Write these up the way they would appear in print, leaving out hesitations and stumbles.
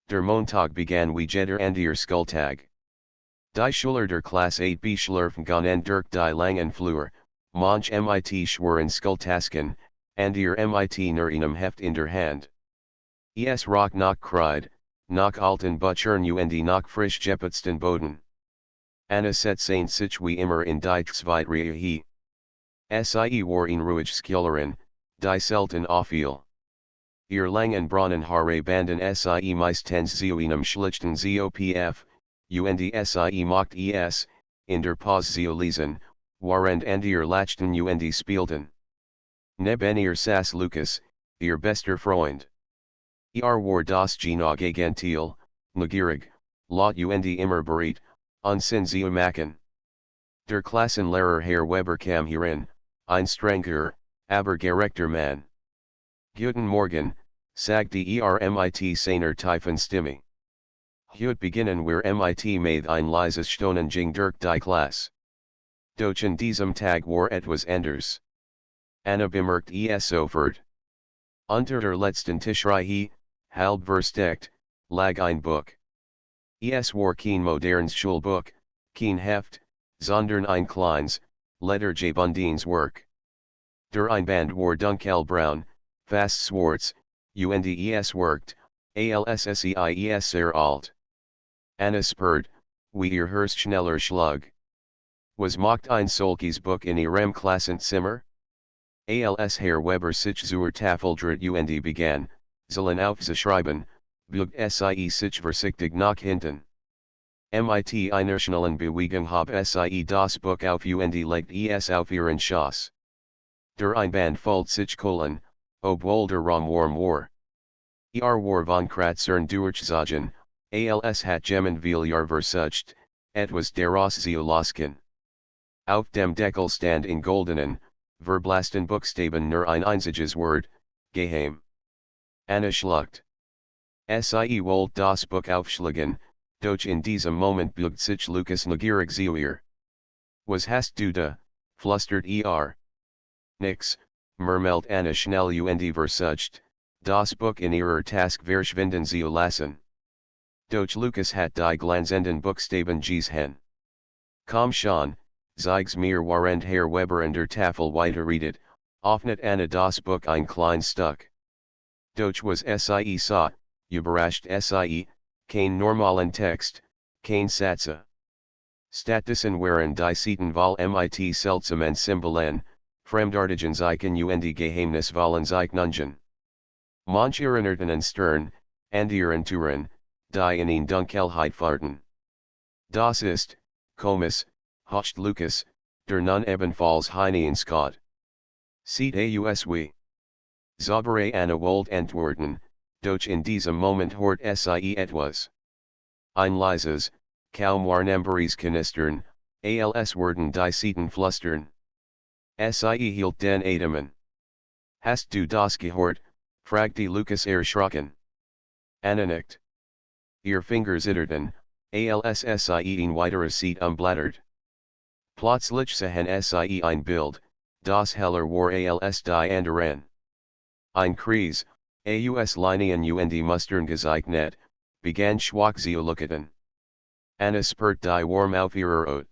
Der Montag begann wie jeder andere Schultag. Die Schüler der Klasse 8b schlurfen durch die langen Flur, manch mit schweren Schultasken, and ihr mit nur einem Heft in der Hand. Es roch nach Kreide, nach alten Büchern und nach frisch geputzten Boden. Anna setzte sich wie immer in die Zweitreihe. Sie war in ruhig Schülerin, die selten auffiel. Ihr langen braunen Haare banden sie meistens zu einem schlichten Zopf, und sie mochte es, in der Pause zu lesen, während andere lachten und spielten. Neben ihr saß Lukas, ihr bester Freund. War das Genauge Gentil, neugierig, laut und immer bereit, Unsinn zu machen. Der Klassenlehrer Herr Weber kam herein, ein strenger, aber gerechter Mann. Guten Morgen, sagte mit seiner tiefen Stimme. Heute beginnen wir mit ein leises Stöhnen ging durch die Klasse. Doch an diesem Tag war etwas anders. Anna bemerkt es sofort. Unter der letzten Tischreihe, halb versteckt, lag ein Buch. Es war kein modernes Schulbuch, kein Heft, sondern ein kleines, lettergebundenes Werk. Der Einband war dunkelbraun, fast schwarz, und es wirkt, als sehr alt. Anna spurt, wie ihr Hörst schneller schlug. Was macht ein solches Buch in ihrem Klassenzimmer? Als Herr Weber sich zur Tafel trat und begann, Zahlen aufzuschreiben, beugt sich vorsichtig nach hinten. Mit einer schnellen Bewegung habe das Buch auf und legt es auf ihren Schoß. Der Einband folgt sich obwohl der Raum warm war. War von Kratzern durchzogen, als hat jemand viel Jahr versucht, etwas daraus zu losken. Auf dem Deckel stand in goldenen, verblassten Buchstaben nur ein einziges Wort, Geheim. Anna schluckt. Sie wollte das Buch aufschlagen, doch in diesem Moment beugt sich Lukas neugierig zu ihr. Was hast du da, flüstert Nix, murmelt Anna schnell und versucht, das Buch in ihrer Task verschwinden zu lassen. Doch Lukas hat die glänzenden Buchstaben gesehen. Komm schon, zeig's mir während Herr Weber an der Tafel weiterredet, öffnet Anna das Buch ein klein Stück. Doch was sie sah, überrascht sie, kein normalen Text, kein Sätze. Stattdessen waren die Seiten voll mit seltsamen Symbolen, fremdartigen Zeichen und geheimnisvollen Zeichnungen. Manche erinnerten an Stern, andere Touren, die in Dunkelheit fahrten. Das ist, komisch, hocht Lukas, der nun ebenfalls hineinschaut. Sieht aus wie. Saubere Anna wollte antworten, doch in diesem Moment hört sie etwas. Ein leises, kaum wahrnehmbares Knistern, als würden die Seiten flüstern. Sie hielt den Atem. Hast du das gehört? Fragte Lukas erschrocken. Anna nickt. Ihr Finger zitterten, als sie ein weiteres Seat umblättert. Plötzlich sahen sie ein Bild, das heller war als die anderen. Ein Kreis, aus Linien und Mustern gezeichnet, begann schwach zu leuchten. Anna spurt die warm auf ihrer Haut.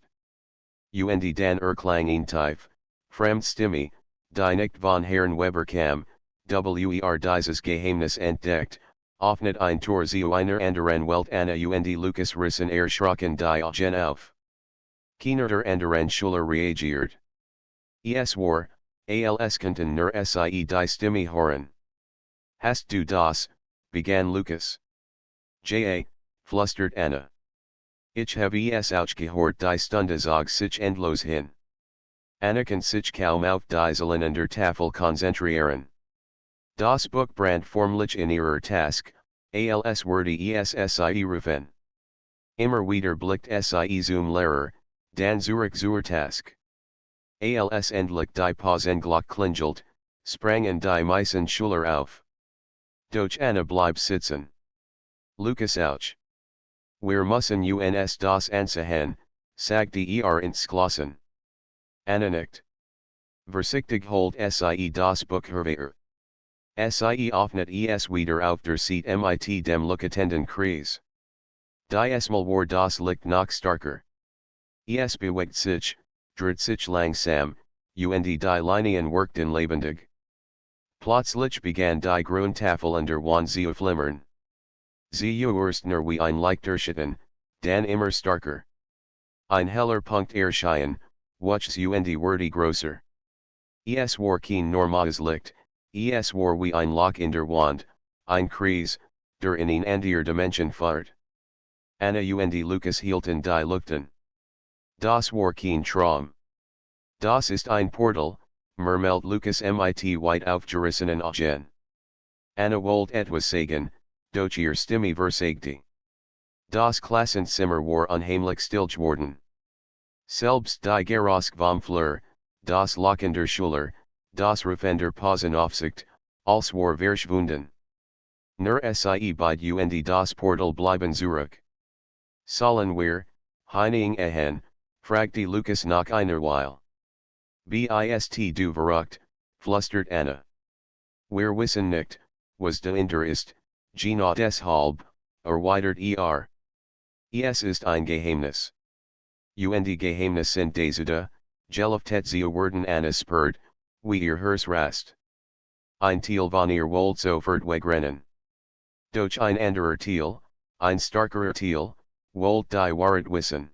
Und dann erklang ein tief, Fremdstimme, die nicht von Herrn Weber kam, dieses Geheimnis entdeckt, öffnet ein Tor zu einer anderen Welt. Anna und Lukas rissen erschrocken die Augen auf. Keiner der anderen Schüler reagiert. Es war, als konnten nur sie die Stimme hören. Hast du das, begann Lukas. Flüstert Anna. Ich habe es auch gehört, die Stunde zog sich endlos hin. Anna kann sich kaum auf die Zahlen an der Tafel konzentrieren. Das Buch brandt formlich in ihrer Task, als würde sie rufen. Immer wieder blickt sie zum Lehrer, dann zurück zur Task. Als endlich die Pausenglock klingelt, sprangen die meisten Schüler auf. Doch Anna bleibt sitzen. Lukas auch. Wir müssen uns das ansehen, sagte ins Klassen. Anna nickt. Vorsichtig holt sie das Buch hervor. Sie offnet es wieder auf der Seite mit dem Lookatenden Kreis. Diesmal war das Licht noch starker. Es bewegt sich, dreht sich langsam, und die Linien wirkten lebendig. Plötzlich begann die Grüntafel unter Wand zu flimmern. Sie erst nur wie ein Lichterschein, dann immer starker. Ein heller Punkt erschien, wuchs und wurde größer. Es war kein normales Licht, es war wie ein Loch in der Wand, ein Kreis, der in eine andere Dimension fährt. Anna und Lukas hielten die Lüchten. Das war kein Traum. Das ist ein Portal, murmelt Lukas mit weit aufgerissenen Augen. Anna wollte etwas sagen, doch ihre Stimme versagte. Das Klassenzimmer war unheimlich still geworden. Selbst die Geräusche vom Flur, das Lachen der Schüler, das Rufen der Pausenaufsicht, alles war verschwunden. Nur sie beide und das Portal bleiben zurück. Sollen wir, hinein ehen, fragte Lukas nach einer Weile. Bist du verrückt, flüstert Anna. Wir wissen nicht, was dahinter ist, genau deshalb, erweitert Es ist ein Geheimnis. Und die Geheimnis sind diese, gelüftet zu werden Anna spürt, wie ihr Herz rast. Ein Teil von ihr wollt sofort wegrennen. Doch ein anderer Teil, ein starkerer Teil, wollt die Wahrheit wissen.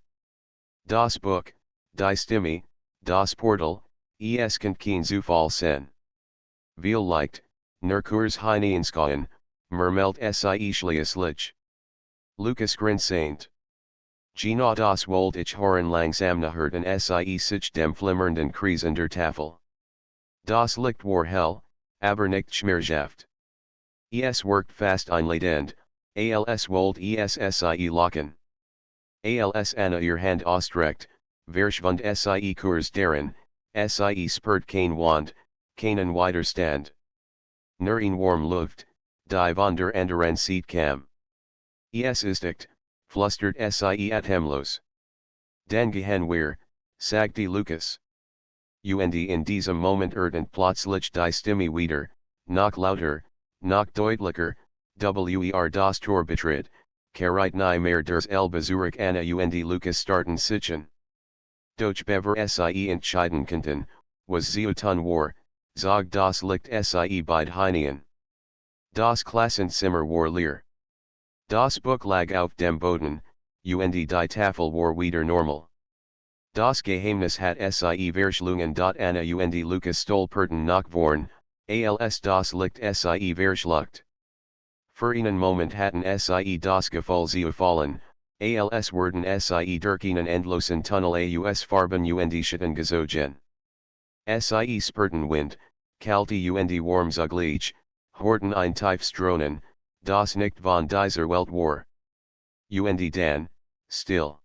Das Buch, die Stimme, das Portal, es kann kein Zufall sein. Vielleicht, nur kurz hineinskauen, murmelt sie schließlich. Lukas grinst. Genau das wollt ich hören langsam nachhörten sie sich dem flimmernden Kreis in der Tafel. Das Licht war hell, aber nicht schmerzhaft. Es wirkt fast einladend, als wollt sie locken. Als Anna ihr Hand ausstreckt, verschwand sie kurz darin, sie spürt kein Wand, keinen Widerstand. Nur in warm Luft, die von der anderen Seite kam. Es ist echt, flüstert sie atemlos. Dann gehen wir, sagte Lukas. Und in diesem Moment erdend plötzlich die Stimme wieder, noch lauter, noch deutlicher, das Tor betritt, kehrt nie mehr der Elbe zurück Anna und Lukas starten sitzen. Doch bever sie entscheiden konnten, was sie tun war, zog das Licht sie beid hinein. Das Klassenzimmer war leer. Das Buch lag auf dem Boden, und die Tafel war wieder normal. Das Geheimnis hat sie verschlungen. Anna und Lukas stolperten nach vorn, als das Licht sie verschluckt. Für einen Moment hatten sie das Gefühl zu fallen, als würden sie durch einen endlosen Tunnel aus Farben und Schatten gezogen. Sie spürten Wind, kalte und warm zugleich, horten ein tiefes Drohnen, das nicht von dieser Welt war. Und dann, still.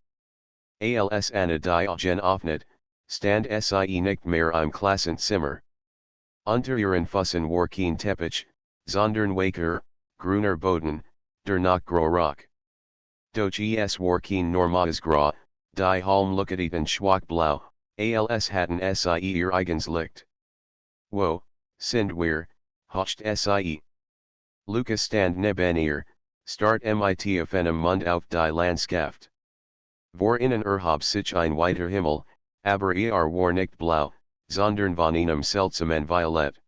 Als Anna die Augen offnet, stand sie nicht mehr im Klassenzimmer. Unter ihren Füßen war kein Teppich, sondern weicher, grüner Boden, der noch grau roch. Doch es war kein normales Grau, die Halm looketen schwach-blau, als hatten sie ihr eigens Licht. Wo, sind wir, hocht sie. Lukas stand neben ihr, starrt mit auf einem Mund auf die Landschaft. Vor innen erhob sich ein weiter Himmel, aber war nicht blau, sondern von einem seltsamen Violett.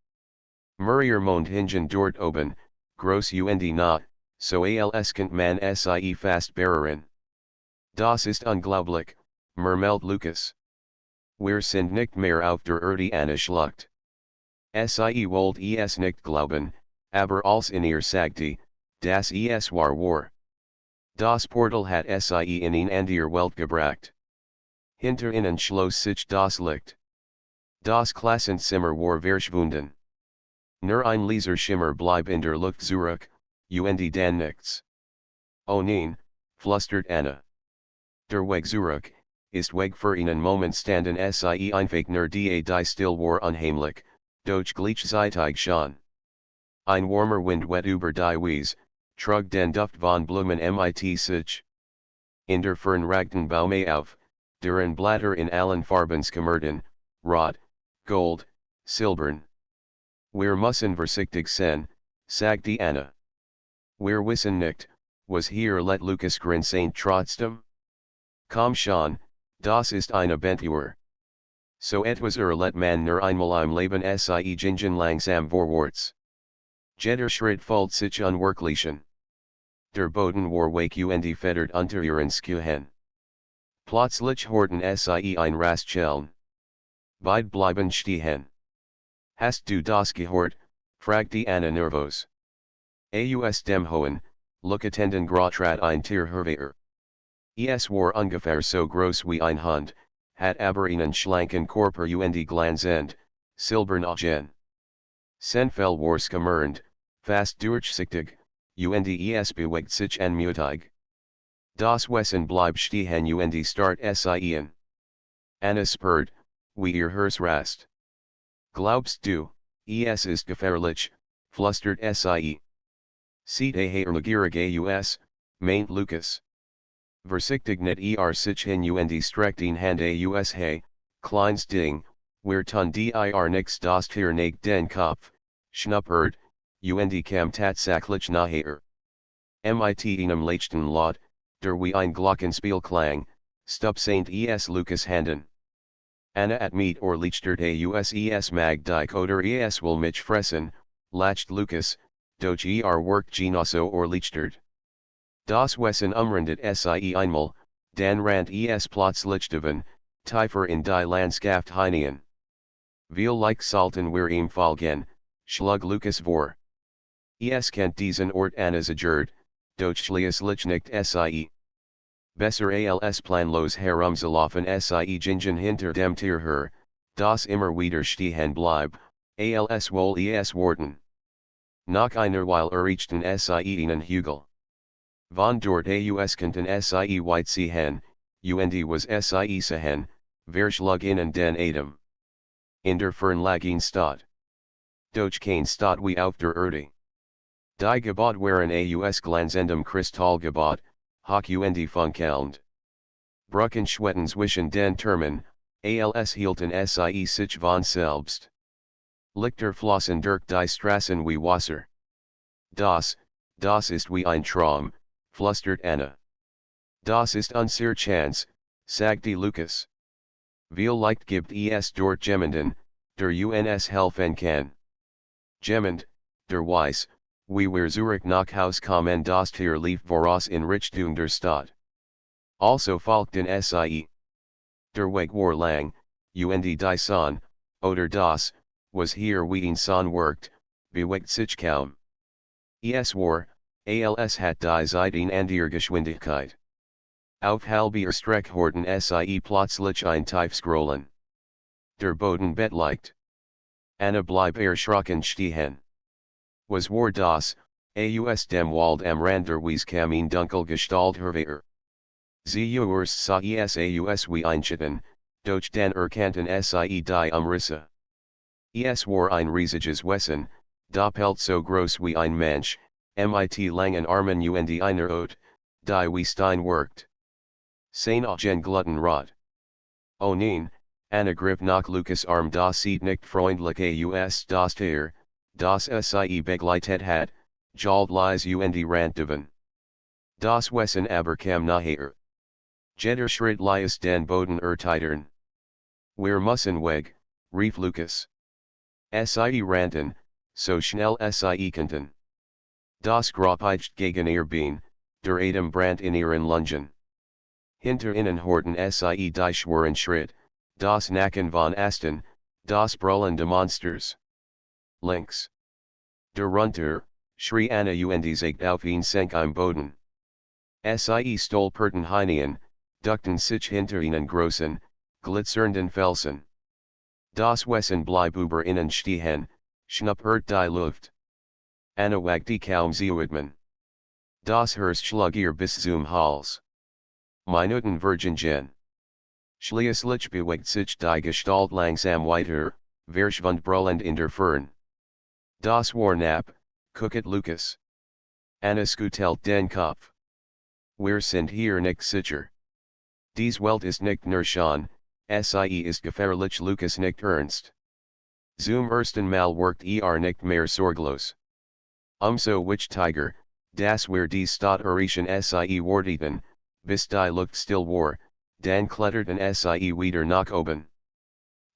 Mehrere Mondhingen dort oben, groß und nah, so als könnt man sie fast berühren. Das ist unglaublich, murmelt Lukas. Wir sind nicht mehr auf der Erde Anna schluckt. Sie wollt es nicht glauben, aber als in ihr sagte, das es war. Das Portal hat sie in eine andere Welt gebracht. Hinter ihnen schloss sich das Licht. Das Klassenzimmer war verschwunden. Nur ein leiser Schimmer blieb in der Luft zurück, und dann nichts. Oh nein, flüstert Anna. Der Weg zurück, ist Weg für einen Moment standen sie einfach nur die still war unheimlich, doch gleichzeitig schon. Ein warmer Wind wet über die Wiese, trug den Duft von Blumen mit sich. In der Fern ragten Bäume auf, deren Blätter in allen Farben skimmerten, rot, gold, silbern. Wir müssen vorsichtig sein, sagte Anna. Wir wissen nicht, was hier let Lukas grinsen trotzdem? Komm schon, das ist eine Abentur. So etwas let man nur einmal im Leben sie gingen langsam vorwärts. Jeder Schritt fühlt sich unwirklichen. Der Boden war weich und federt unter ihren Schuhen. Plötzlich horten sie ein Rastschellen. Beide bleiben stehen. Hast du das gehört? Fragte Anna nervös. Aus dem Hohen, Luckatenden Grotrat ein Tierherwehr. Es war ungefähr so groß wie ein Hund, hat aber einen schlanken Körper und glanzend, silbern Augen. Senfell war skimmernd, fast durchsichtig, und es bewegt sich anmutig. Das Wesen bleibt stehen und start sien. Anna spurt, wie ihr Hers rast. Glaubst du, es ist gefährlich, flüstert sie. Seht her negierige us, meint Lukas. Vorsichtig net sich hin und streckten Hand aus hey, kleines Ding, wir tun dir nix das Tier nach den Kopf, schnuppert, und kam tatsächlich nachher. Mit einem leichten Laut, der wie ein Glockenspiel klang, stupsent es Lukas Handen. Anna at meet or lichtert es mag die oder es will mich fressen, lacht Lukas, doch workt genoso or lichtert. Das Wesen umrandet sie einmal, dann rand es plötzlich davon, tiefer in die Landschaft hinein. Like sollten wir ihm folgen, schlug Lukas vor. Es kennt diesen Ort Anna zagert, doch schließlich nicht sie. Besser als planlos herumzulaufen sie gingen hinter dem Tier her, das immer wieder stehen bleib, als wohl es warten. Nach einer Weile erreichten sie einen Hügel. Von dort aus konnten sie weit sehen, und was sie sahen, verschlug ihnen den Atem. In der Fern lag ein Stadt. Doch kein Stadt wie auf der Erde. Die Gebäude waren aus glanzendem Kristallgebäude, hoch und funkelnd. Brückenschwetten zwischen den Türmen, als hielten sie sich von selbst. Lichter flossen durch die Straßen wie Wasser. Das ist wie ein Traum, flüstert Anna. Das ist unsere Chance, sagte Lukas. Vielleicht gibt es dort jemanden, der uns helfen kann. Jemand, der weiß, wie wir zurück nach Haus kommen das Tier lief voraus in Richtung der Stadt. Also folgten sie. Der Weg war lang, und die Sonne, oder das, was hier wie ein Sonn wirkt, bewegt sich kaum. Es war, als hat die Zeit in der Geschwindigkeit. Auf halber Strecke horten sie plötzlich ein Tiefscrollen. Der Boden bettleicht. Anna blieb erschrocken stehen. Was war das, aus dem Wald am Rand der Wies kam ein dunkel Gestalt hervor. Sie sah es aus wie ein Chiton, doch dann erkannten sie die Umrisse. Es war ein riesiges Wesen, doppelt so groß wie ein Mensch, mit langen Armen und einer Haut, die wie Stein wirkt. Sein Augen gluten rot. Oh nein, Anna griff nach Lukas Arm das sieht nicht freundlich aus das Tier, das sie begleitet hat, jalt leise und rant davon. Das Wesen aber kam nachher. Jeder Schritt lies den Boden ertitern. Wir müssen weg, rief Lukas. Sie rannten, so schnell sie konnten. Das Grapeicht gegen ihr Bein, der Atem brannt in ihren Lungen. Hinter ihnen horten sie die schweren Schritt, das Nacken von Asten, das Brüllen der Monsters. Links. Darunter, schrie Anna und zeigt auf ihn sank im Boden. Sie stolperten hinein, duckten sich hinter ihnen großen, glitzernden Felsen. Das Wesen blieb über ihnen stehen, schnuppert die Luft. Anna wagte kaum zu atmen. Das Herz schlug ihr bis zum Hals. Minuten Virgingen. Schließlich bewegt sich die Gestalt langsam weiter, verschwand brüllend in der Fern. Das war knapp, gucket Lukas. Anna schüttelt den Kopf. Wir sind hier nicht sicher. Dies Welt ist nicht nur schön, sie ist gefährlich Lukas nicht ernst. Zum ersten Mal worked nicht mehr sorglos. So wichtiger, das wir die Stadt erreichen sie warteten, bis die Luft still war, dann kletterten sie wieder nach oben.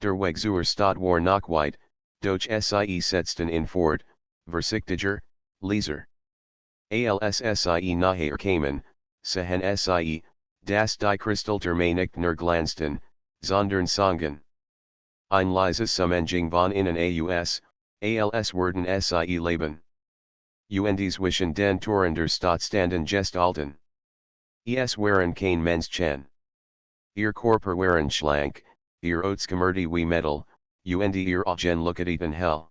Der Weg zur Stadt war noch weit, doch sie setzten in fort, vorsichtiger, leiser. Als sie nachher kamen, sahen sie, dass die Kristalltürme nicht nur glanzten, sondern sangen. Ein leises Summenjing von innen als werden sie leben. Und zwischen den Toren der Stadt standen Gestalten. Es waren kein Menschen. Ihr Körper waren schlank, ihr Ausgemerkt wie Metall, und ihr Augen leuchteten hell.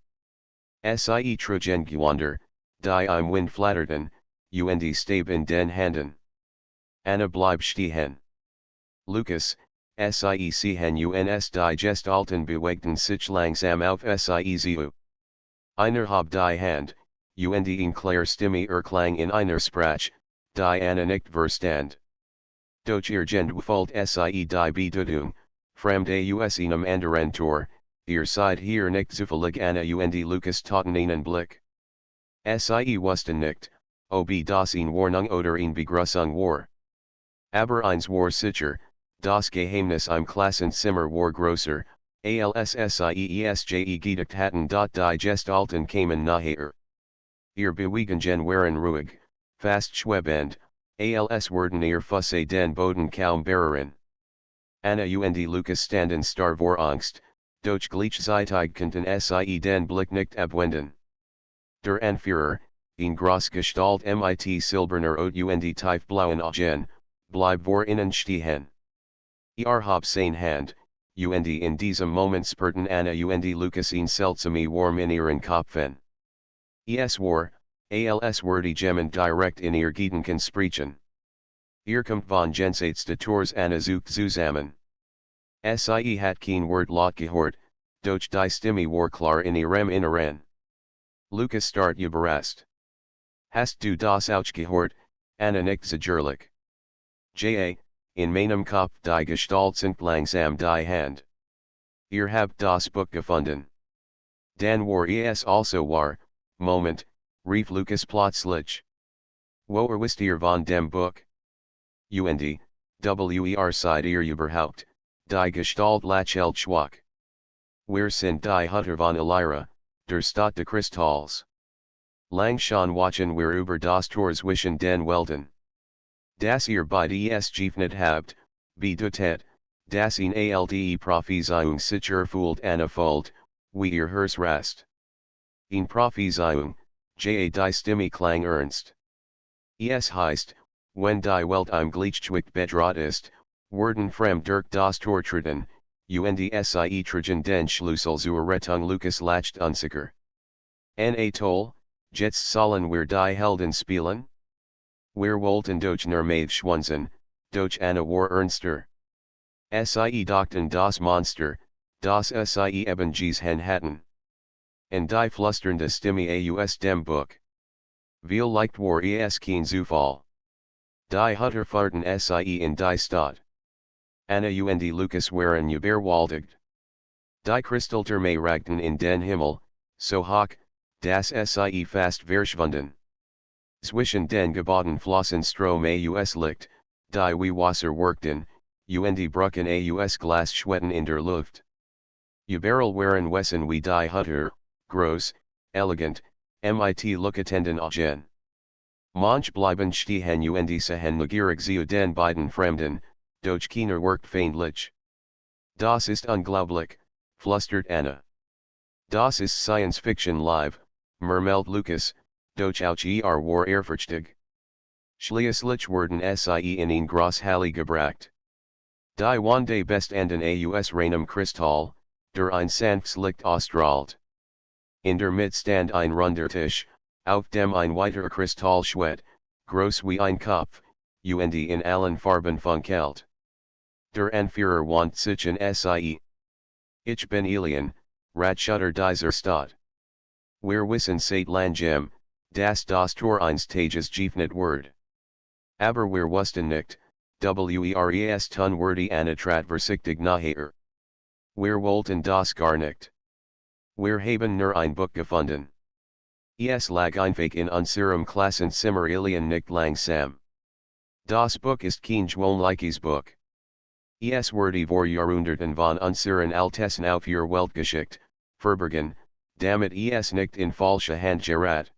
Sie trugen Gewänder, die im Wind flatterten, und Stab in den Händen. Anna blieb stehen. Lucas, sie sehen uns die Gestalten bewegten sich langsam auf sie zu. Einer hab die Hand, und in klar Stimme Klang in einer Sprache, die Anna nicht verstand. Doch irgend wollt sie die Bedeutung, fremde aus einem anderen Tor, ihr seid hier nicht zufällig Anna und Lucas taten einen Blick. Sie wussten nicht, ob das in Warnung oder in Begrüßung war. Aber eins war sicher, das Geheimnis im Klassenzimmer war größer, als sie gedacht hatten die Gestalten kamen nachher. Ihr Bewegungen waren ruhig, fast schwebend, als werden ihr Füße den Boden kaum berühren. Anna und Lucas standen starr vor Angst, doch gleichzeitig konnten sie den Blick nicht abwenden. Der Anführer, in Großgestalt mit silberner Haut und tiefblauen Augen, blieb vor ihnen stehen. Hab seine Hand, und in diesem Moment spürten Anna und Lucas ein seltsame Warm in ihren Köpfen. Es war, als würde jemand direkt in ihr Gedanken sprechen. Ihr kommt von jenseits des Tors Anna sucht zusammen. Sie hat kein Wort laut gehört, doch die Stimme war klar in ihrem Inneren. Lucas start überrascht. Hast du das auch gehört, Anna nicht sicherlich. In meinem Kopf die Gestalt sinkt langsam die Hand. Ihr habt das Buch gefunden. Dann war es also wahr, Moment, rief Lucas plötzlich. Woher wisst ihr von dem Buch? Und, seid ihr überhaupt, die Gestalt lächelt schwach. Wir sind die Hüter von Elira, der Stadt des Kristalls. Lang schon wachen wir über das Tor zwischen den Welten. Das ihr beide geöffnet habt, bedeutet, dass in alde Prophezeiung sich erfüllt anfühlt, wie ihr Herz rast. In Prophezeiung, die Stimme klang ernst. Es heißt, wenn die Welt im Gleichgewicht bedroht ist, werden fremd durch das Tor treten, und sie tragen den Schlüssel zur Rettung Lucas lacht unsicher. Toll, jetzt sollen wir die Helden spielen? Wir wollten doch nur mit schwanzen, doch Anna war ernster. Sie dachten das Monster, das sie eben gesehen hatten. Und die flüsternde Stimme aus dem Buch. Vielleicht war es kein Zufall. Die Hüter fahrten sie in die Stadt. Anna und Lucas waren überwältigt. Die Kristalltürme ragten in den Himmel, so hoch, dass sie fast verschwunden. Zwischen den Gebäuden flossen Strome aus Licht, die wie Wasser wirkten, und Brücken aus Glasschwetten in der Luft. Überall waren Wesen wie die Hüter, groß, elegant, mit leuchtenden Augen. Manch bleiben stehen und sehen neugierig zu den beiden Fremden, doch keiner wirkt feindlich. Das ist unglaublich, flüstert Anna. Das ist Science Fiction live, murmelt Lucas, doch auch war ehrfurchtig. Schließlich werden sie in ein Großhalle gebracht. Die Wande bestanden aus reinem Kristall, der ein sanftes Licht ausstrahlt. In der Mitte stand ein runder Tisch, auf dem ein weiter Kristall schwebte, groß wie ein Kopf, und in allen Farben funkelt. Der Anführer wandte sich an sie. Ich bin Alien, Ratschutter dieser Stadt. Wir wissen seit langem, dass das Tor eines Tages geöffnet wird. Aber wir wussten nicht, wers tun würde Anna trat vorsichtig nachher. Wir wollten das gar nicht. Wir haben nur ein Buch gefunden. Es lag einfach in unserem Klassenzimmer nicht langsam. Das Buch ist kein gewöhnliches Buch. Es wurde vor Jahrhunderten von unseren Altesten auf ihr Weltgeschichte verborgen, damit es nicht in falsche Hand gerät.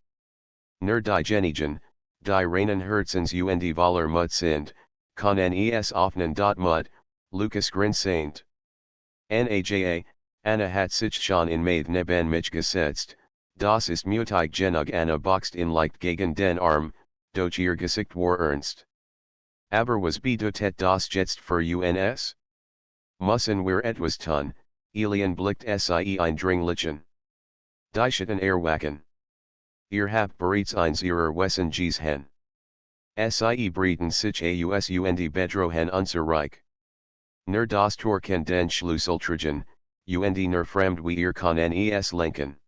Nur die Genigen, die reinen Herzens und Waller Mut sind, können es öffnen. Mut, Lucas grinsaint. Naja, Anna hat sich schon in Maith neben mich gesetzt, das ist mutig genug. Anna boxt in Leicht gegen den Arm, doch ihr Gesicht war ernst. Aber was bedeutet das jetzt für uns? Müssen wir etwas tun, blickt sie eindringlichen. Die Schatten erwachen. Ihr habt bereits eins ihrer Wesen gesehen. Sie breiten sich aus und bedrohen unser Reich. Nur das Tor kann den Schlüssel tragen, und nur fremd wie ihr können es lenken.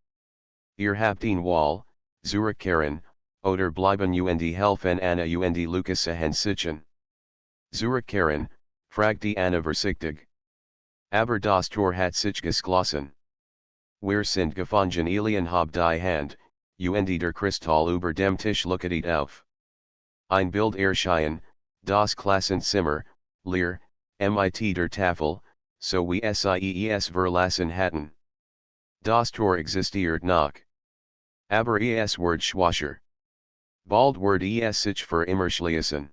Ihr habt ihn Wall, zurückkehren, oder bleiben und helfen Anna und Lucas sichern. Zurückkehren, fragte Anna vorsichtig. Aber das Tor hat sich geschlossen. Wir sind gefangen. Hab die Hand, und der Kristall über dem Tisch leuchtet auf. Ein Bild erschien, das Klassenzimmer, leer, mit der Tafel, so wie es verlassen hatten. Das Tor existiert noch. Aber es wird schwächer. Bald wird es sich für immer schließen.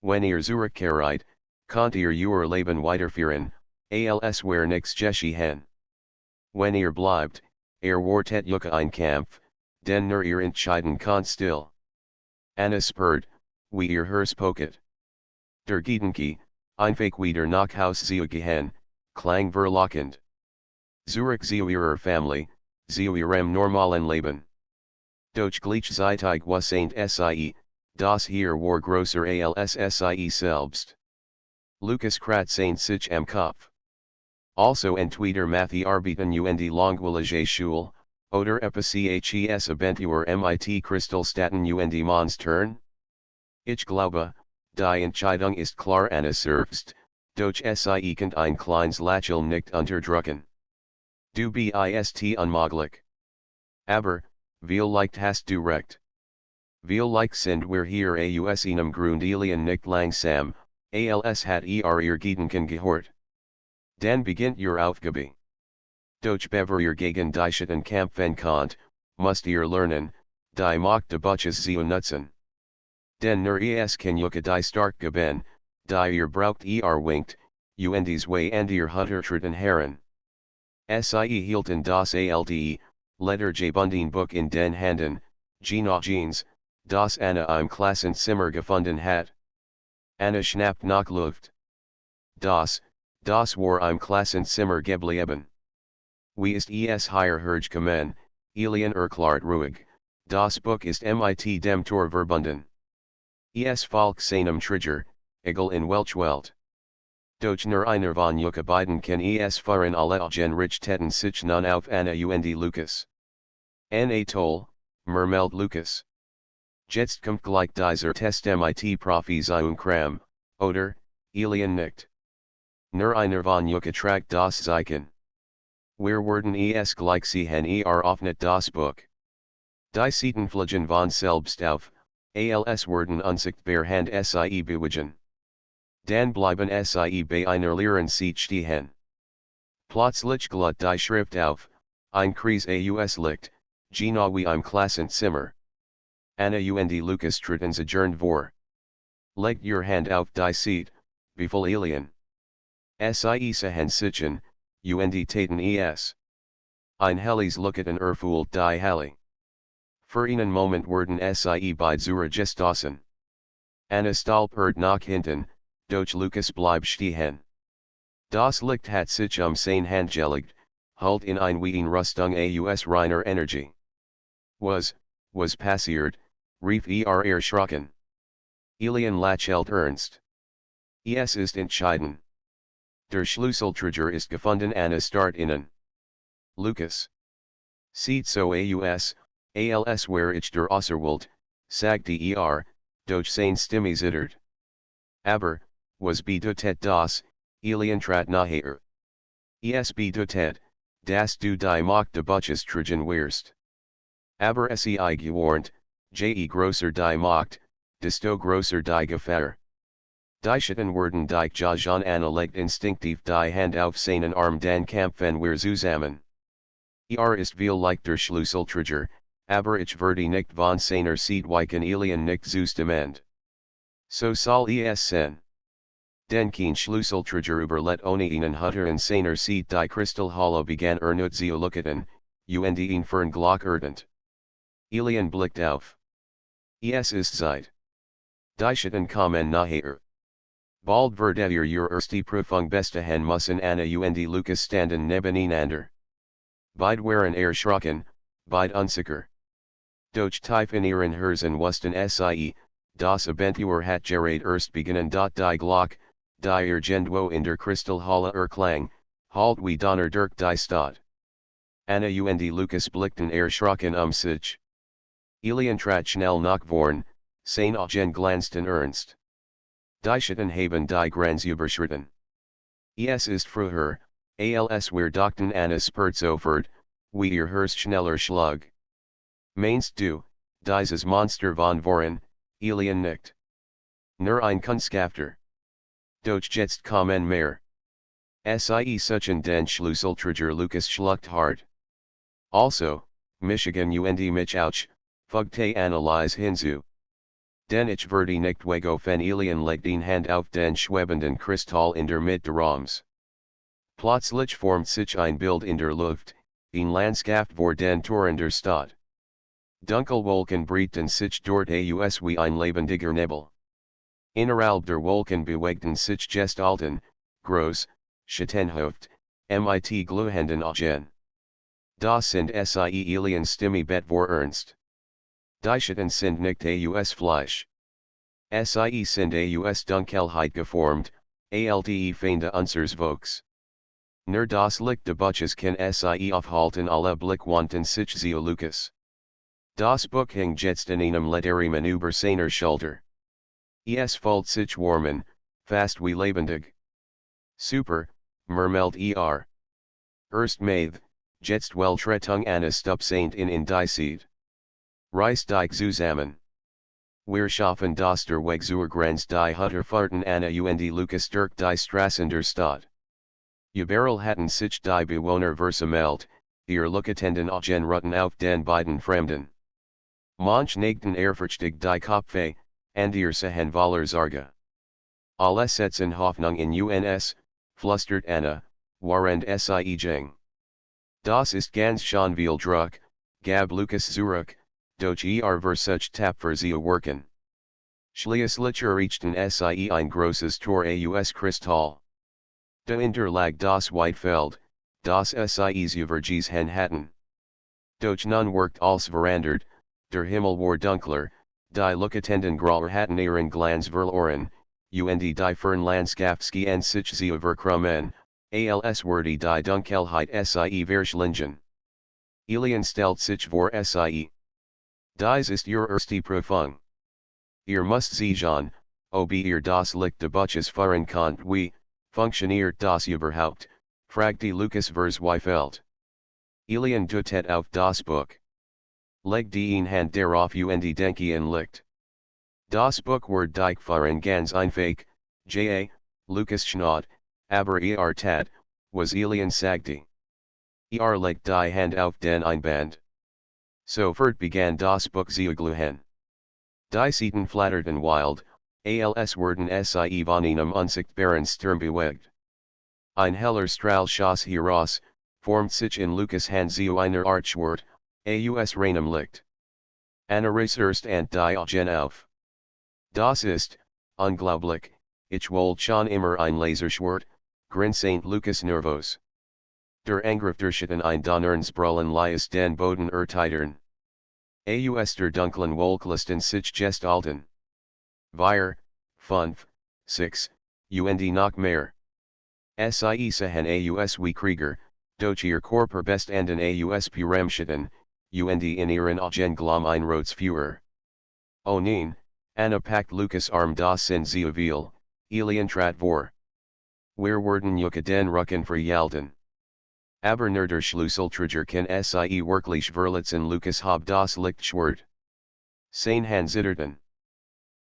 Wenn ihr zurückkehrt, könnt ihr euer Leben weiterführen, als wäre nichts geschehen. Wenn ihr bleibt, wartet ein Kampf, den nur ihr entscheiden könnt still. Anna spürt, wie ihr Herz poket. Der Gedanke, einfach wieder nach Haus zu gehen, klang verlockend. Zurück zu ihrer Familie, zu ihrem normalen Leben. Doch gleichzeitig wasent sie, das hier war größer als sie selbst. Lucas kratzt sich am Kopf. Also entweder Mathe arbeiten und langweilige Schule, oder etwas Abentur mit Kristallstaten und Monstern? Ich glaube, die Entscheidung ist klar. Anna selbst, doch sie kann ein kleines Lächeln nicht unterdrücken. Du bist unmöglich. Aber, vielleicht hast du recht. Vielleicht sind wir hier aus einem Grund nicht langsam, als hat ihr Gedanken gehört. Dann beginnt ihr Aufgabe. Doch bevor ihr gegen die Schatten kämpfen könnt, müsst ihr lernen, die Macht des Buches zu nutzen. Denn nur kann die stark geben, die ihr braucht. Winkt, und zwei ihr Huntertreten heran. Sie hielten das lettergebunden Buch in den Händen, Jeans, das Anna im Klassenzimmer gefunden hat. Anna schnappt nach Luft. Das war im Klassenzimmer geblieben. Wie ist es hergekommen, erklärt ruhig, das Buch ist mit dem Tor verbunden. Es folgt seinem Trigger, egal in welch Welt. Doch nur einer von beiden kann es führen. Alle Genrichten sich nun auf Anna und Lucas. Na toll, murmelt Lucas. Jetzt kommt gleich dieser Test mit Prophezeiung, oder, nicht. Nur einer von tragt das Zeichen. Wir werden es gleich sehen. Öffnet das Buch. Die Seiten fliegen von selbst auf, als werden unsichtbar Hand sie bewegen. Dann bleiben sie bei einer leeren Seite stehen. Plötzlich glut die Schrift auf, ein Kreis aus Licht, genau wie im Klassenzimmer. Anna und Lucas treten adjourned vor. Legt your Hand auf die Seite, befahl Sie sehen sichen, und taten es. Ein helles Leuchten erfüllt die Halle. Für einen Moment werden sie beide zurückgestoßen. Anna stolpert nach hinten, doch Lucas bleibt stehen. Das Licht hat sich seine Hand gelegt, halt in ein Wien Rüstung aus reiner Energie. Was passiert, rief erschrocken. Lächelt ernst. Es ist entschieden. Der Schlüsseltrigger ist gefunden. Anna starrt innen. Lucas. Sieht so als wär ich der Außerwelt, sagte doch seine Stimme zittert. Aber, was bedeutet das, trat nachher. Es bedeutet, Das du die Macht de Buches tragen wirst. Aber sei gewarnt, je grosser die Macht, desto grosser die Gefahr. Die Schatten werden dich jagen angelegt instinktiv die Hand auf seinen Arm dann kämpfen wir zusammen. Ist viel leichter Schlüsselträger, aber ich werde nicht von seiner Seite weichen nicht zustimmen. So soll es sein. Den kein Schlüsselträger überlet ohne einen Hutter in seiner Seite die Kristallhalle begann zu lucketen, und ihn fern Glock erdent. Blickt auf. Es ist Zeit. Die Schatten kommen nachher. Bald wird your erste Prüfung bestehen müssen Anna und Lukas standen nebeneinander. Beide waren erschrocken, beide unsicher. Doch tief in ihren Herzen wussten sie, das Abenteuer hat gerade erst beginnen. Die Glock, die Gendwo in der Kristallhalle erklang, halt wie Donner durch die Stadt. Anna und Lukas blickten erschrocken sich. Trat schnell nach vorn, seine Augen glanzten ernst. Die Schatten haben die Grenze überschritten. Es ist früher, als wir dachten Anna spürt sofort, wie ihr Herz schneller schlug. Meinst du, dieses Monster von vorn, nicht? Nur ein Kunstskafter. Doch jetzt kommen mehr. Sie suchen den Schlüsselträger Lukas schluckt hart. Also, Michigan und mich auch, fugte analyse hinzu. Den ich werde nicht wegaufen legt den Hand auf den schwebenden Kristall in der Mitte Raums. Plötzlich formt sich ein Bild in der Luft, ein Landschaft vor den Toren der Stadt. Dunkelwolken breiten sich dort aus wie ein lebendiger Nebel. Innerhalb der Wolken bewegten sich Gestalten, groß, schattenhaft, mit glühenden Augen. Das sind sie Stimme bet vor Ernst. Die Schatten sind nicht aus Fleisch. Sie sind aus Dunkelheit geformt, feinde unseres Volks. Nur das Licht de Buches kann sie aufhalten alle Blickwandten sich zu Lukas. Das Buch hing jetzt in einem letteren über seiner Schulter. Es fühlt sich warm, fast wie lebendig. Super, murmelt Erst Maith, jetzt Tretung Anna Stupsaint in die Seed. Reiß dich zusammen. Wir schaffen das der Weg zur Grenze die Hutterfahrten Anna und Lukas durch die Straßen der Stadt. Überall hatten sich die Bewohner versammelt, ihr Lookatenden Augen ruhten auf den beiden Fremden. Manch negten ehrfurchtig die Kopfe, and ihr sahen voller Sorge. Alle setzen Hoffnung in uns, flüstert Anna, warend sie ging. Das ist ganz schön viel Druck, gab Lukas zurück, doch versucht tapfer zu wirken. Schließlich erreichten sie ein großes Tor aus Kristall. Dahinter lag das Whitefeld, das sie übergesehen hatten. Doch nun wirkt als verandert, der Himmel war dunkler, die Lookatenden grauer hatten ihren Glanz verloren, und die Fernlandschaftsgehen sich zu verkrummen, als würde die Dunkelheit sie verschlingen. Stellt sich vor sie. Dies ist ihr erste Prüfung. Ihr müsst sehen, ob ihr das Licht de Buches fahren könnt wie, funktioniert das überhaupt, fragte Lukas verzweifelt. Deutet auf das Buch. Leg die Hand darauf und denken Licht. Das Buch wird dich fahren ganz einfach, Lukas schnot, aber tat, was sagte. Legt die Hand auf den Einband. Sofort begann das Buch zu glühen. Die Seiten flatterten wild, als werden sie von einem unsichtbaren Sturm bewegt. Ein heller Strahl schoss heraus, formt sich in Lukas Hand zu einer Art Schwert, aus reinem Licht. Anna reißt erst die Augen auf. Das ist, unglaublich, ich wollte schon immer ein Laserschwert, grinst Lukas nervös. Der Angriff der Schatten ein Donnernsbrüllen lies den Boden ertitern. Aus der dunklen Wolklisten sich Gestalten. 4, 5, 6, und noch mehr. Sie sahen aus wie Krieger, doch ihr Körper bestanden aus purem Schatten, und in ihren Augen glomm ein rotes Feuer. Oh nein, Anna packt Lukas Arm das sind zu viel, trat vor. Wir werden den Rücken verjalten. Aber nur der Schlüsselträger kann sie wirklich verletzen Lucas hab das Lichtschwert. Sein Hanzitterten.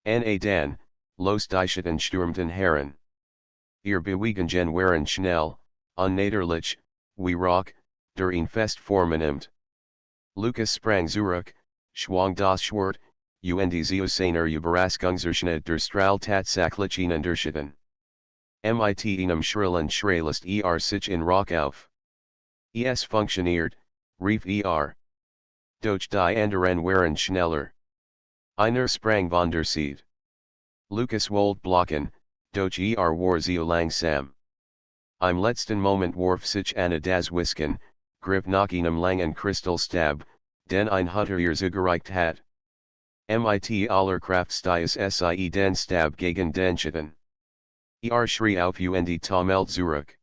Dan, los Deichetten stürmten heran. Ihr Bewegungen waren schnell, unnatürlich, wie Rock, der ihn fest vornimmt. Lucas sprang zurück, schwang das Schwert, und zu seiner Überraschungsschnitt der Strahl tatsächlich unterschieden. Mit einem schrillen Schrei sich in Rock auf. Es funktioniert, rief Doch die anderen waren schneller. Einer sprang von der Seite. Lucas wollte blocken, doch war zu langsam. Im letzten Moment warf sich Anna das Wisken, griff nach einem langen Kristallstab, den ein Hutter ihr zugereicht hat. Mit aller Kraft stieß sie den Stab gegen den Schatten. Schrie auf und taumelt zurück.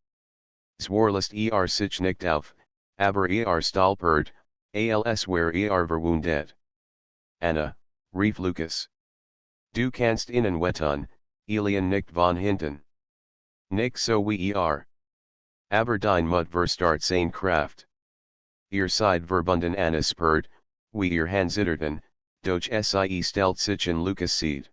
Zwar sich nicht auf, aber stolpert, als wär verwundet. Anna, rief Lucas. Du kannst innen wettun, nicht von hinten. Nicht so wie Aber dein Mut verstart seine Kraft. Seid verbunden Anna spurt, wie Hanzitterten, doch sie stellt sich in Lucas Seed.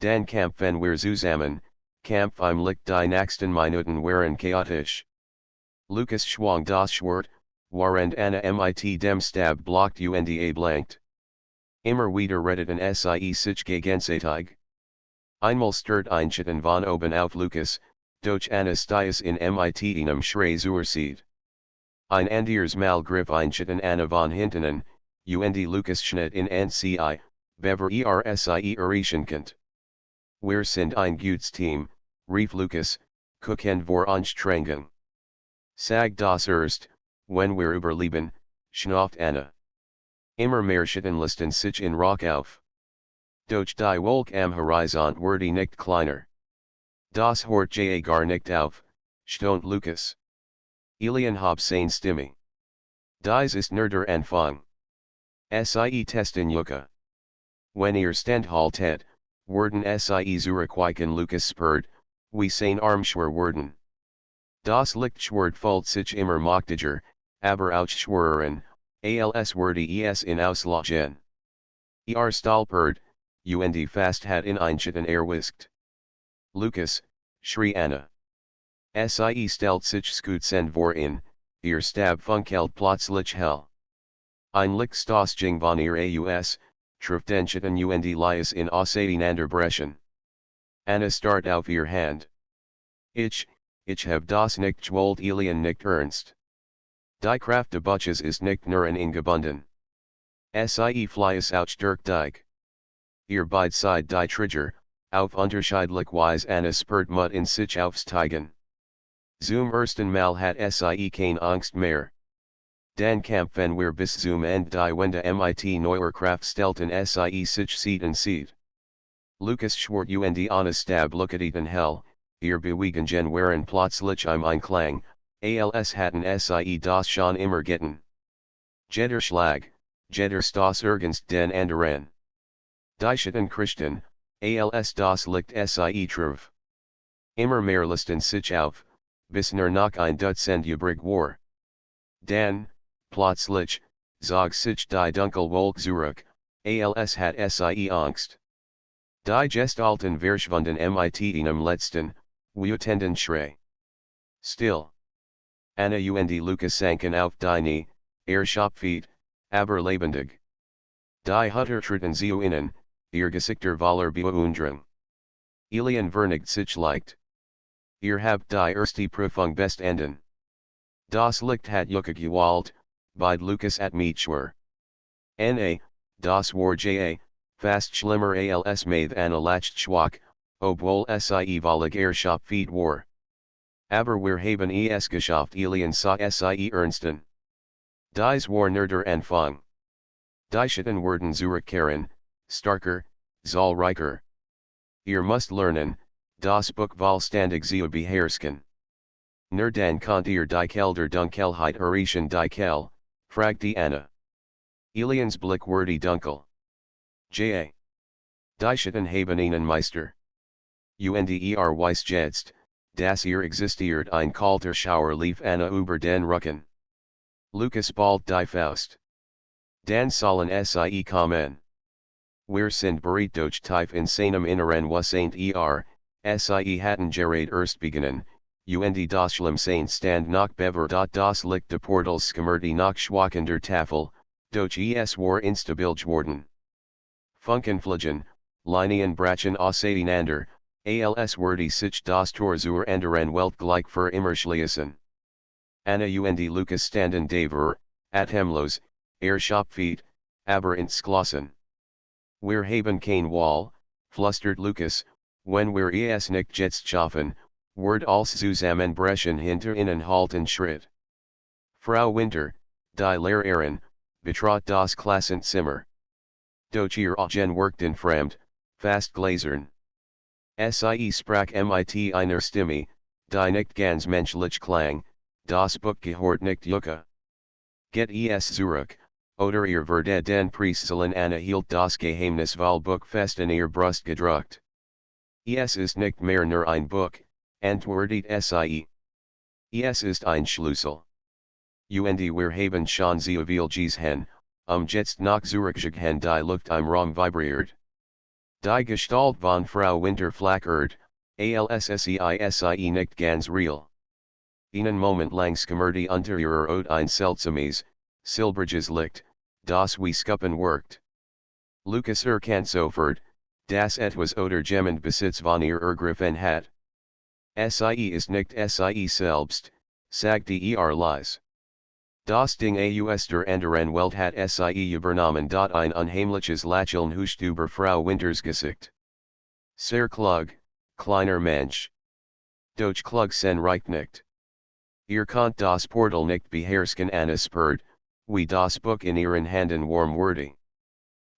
Dan kämpfen wir zusammen, Kampf im Licht die nächsten Minuten waren chaotisch. Lucas schwang das Schwert, während Anna mit dem Stab blockt und blankt. Immer wieder retteten sie sich gegenseitig. Einmal stört ein Schatten von oben auf Lucas, doch Anna stieß in mit einem Schrei zur Seite. Ein anderes Mal griff ein Schatten Anna von hinten an, und Lucas schnitt in sie, bever sie erreichen. Wir sind ein gutes Team, rief Lucas, gucken vor Anstrengung. Sag das erst, wenn wir überleben, schnauft Anna. Immer mehr Schatten listen sich in Rock auf. Doch die Wolke am Horizont wurde nicht kleiner. Das hort gar nicht auf, stont Lucas. Hab seine Stimme. Dies ist nur der Anfang. Sie testen Yucca. Wenn standhaltet, werden sie zurückweichen Lucas spurt, wie sein Armschwer werden. Das Lichtschwert folgt sich immer machtiger, aber ausschweren, als werde es in Auslachen. Stolpert, und fast hat in ein Schatten erwischt. Lucas, schrie Anna. Sie stellt sich skutsen vor in, Stab funkelt plötzlich hell. Ein Lichtstoßjung von aus, trifft den Schatten und lies in Auseinanderbrechen. Anna start auf Hand. Ich hab das nicht gewollt nicht ernst. Die Kraft des Buches ist nicht nur gebunden. Sie flies auch durch dich. Beidseid die Trigger, auf unterschiedlich Weise Anna spurt Mut in sich aufsteigen. Zum ersten Mal hat sie keine Angst mehr. Dan kämpfen wir bis zum Ende die Wende mit neuer Kraft stellten sie sich Seed. Lucas schwert und Anna Stab looketen hell, Bewegungen waren plötzlich im Einklang, als hatten sie das schon immer getan. Jeder Schlag, jeder Stoß ergänzt den anderen. Die Schatten Christen, als das Licht sie traf. Immer mehr listen sich auf, bis nur noch ein Dutzend übrig war. Dan, plötzlich, zog sich die Dunkel Wolke zurück, als hat sie Angst. Die Gestalten verschwunden mit einem letzten, wütenden Schrei. Still. Anna und Lucas sanken auf die Knie, Schopfeet, aber lebendig. Die Hutter treten zu innen, Gesichter voller Bewunderung. Vernigt sich leicht. Habt die erste Prüfung bestanden. Das Licht hat gewalt, bid Lucas at Mietschwer. Das war fast schlimmer als mit Anna lacht schwach, obwohl sie vollig Schopfeet war. Aber wir haben es geschafft sa sie ernsten. Dies war nur der Anfang. Die Schatten werden zurückkehren, starker, zahlreicher. Müsst lernen, das Buch vollständig zu beherrschen. Nur dann könnt die Kelder Dunkelheit erreichen die Kel, fragte Anna. Blick wurde dunkel. Die Schatten haben einen Meister. Und weiss jetzt, Das ihr existiert ein kalter Schauer lief Anna über den Rücken. Lucas bald die Faust. Dan sollen sie kommen. Wir sind bereit durch tief in seinem Inneren was ain't sie hatten gerade erst beginnen, und das schlimm sein stand noch bever das Licht de Portals schimmerte noch schwankender Tafel, durch es war instabil geworden. Funkenfliegen, Linien brachen auseinander, als wurde sich das Tor zur anderen Welt gleich für immer schließen. Anna und Lucas standen davor, atemlos, erschöpft, aber entschlossen. Wir haben kein Wall, flüstert Lucas, wenn wir es nicht jetzt schaffen, wird als Zusammenbrechen hinter ihnen halten Schritt. Frau Winter, die Lehrerin, betrat das Klassenzimmer. Doch ihr Augen wirkten fremd, fast gläsern. Sie sprach mit einer Stimme, die nicht ganz menschlich klang, das Buch gehört nicht Jucke. Geht es zurück, oder ihr werdet den Preis zahlen. Anna hielt das Geheimnis Wahlbuch fest in ihr Brust gedruckt. Es ist nicht mehr nur ein Buch, antwortet sie. Es ist ein Schlüssel. Und wir haben schon sehr viel gesehen, jetzt noch zurückgegangen die Luft im Raum vibriert. Die Gestalt von Frau Winter flackert, sie nicht ganz real. Einen Moment lang schimmerte unter ihrer Haut ein seltsames, silbriges Licht, das wie Schuppen wirkt. Lucas erkannte sofort, dass etwas oder jemand Besitz von ihr ergriffen hat. Sie ist nicht sie selbst, sagte leise. Das Ding aus der anderen Welt hat sie übernommen. Ein unheimliches Lächeln huscht über Frau Winters Gesicht. Sehr klug, kleiner Mensch. Doch klug sen reich nicht. Ihr könnt das Portal nicht beherrschen. Anna spürt, wie das Buch in ihren Händen warm wurde.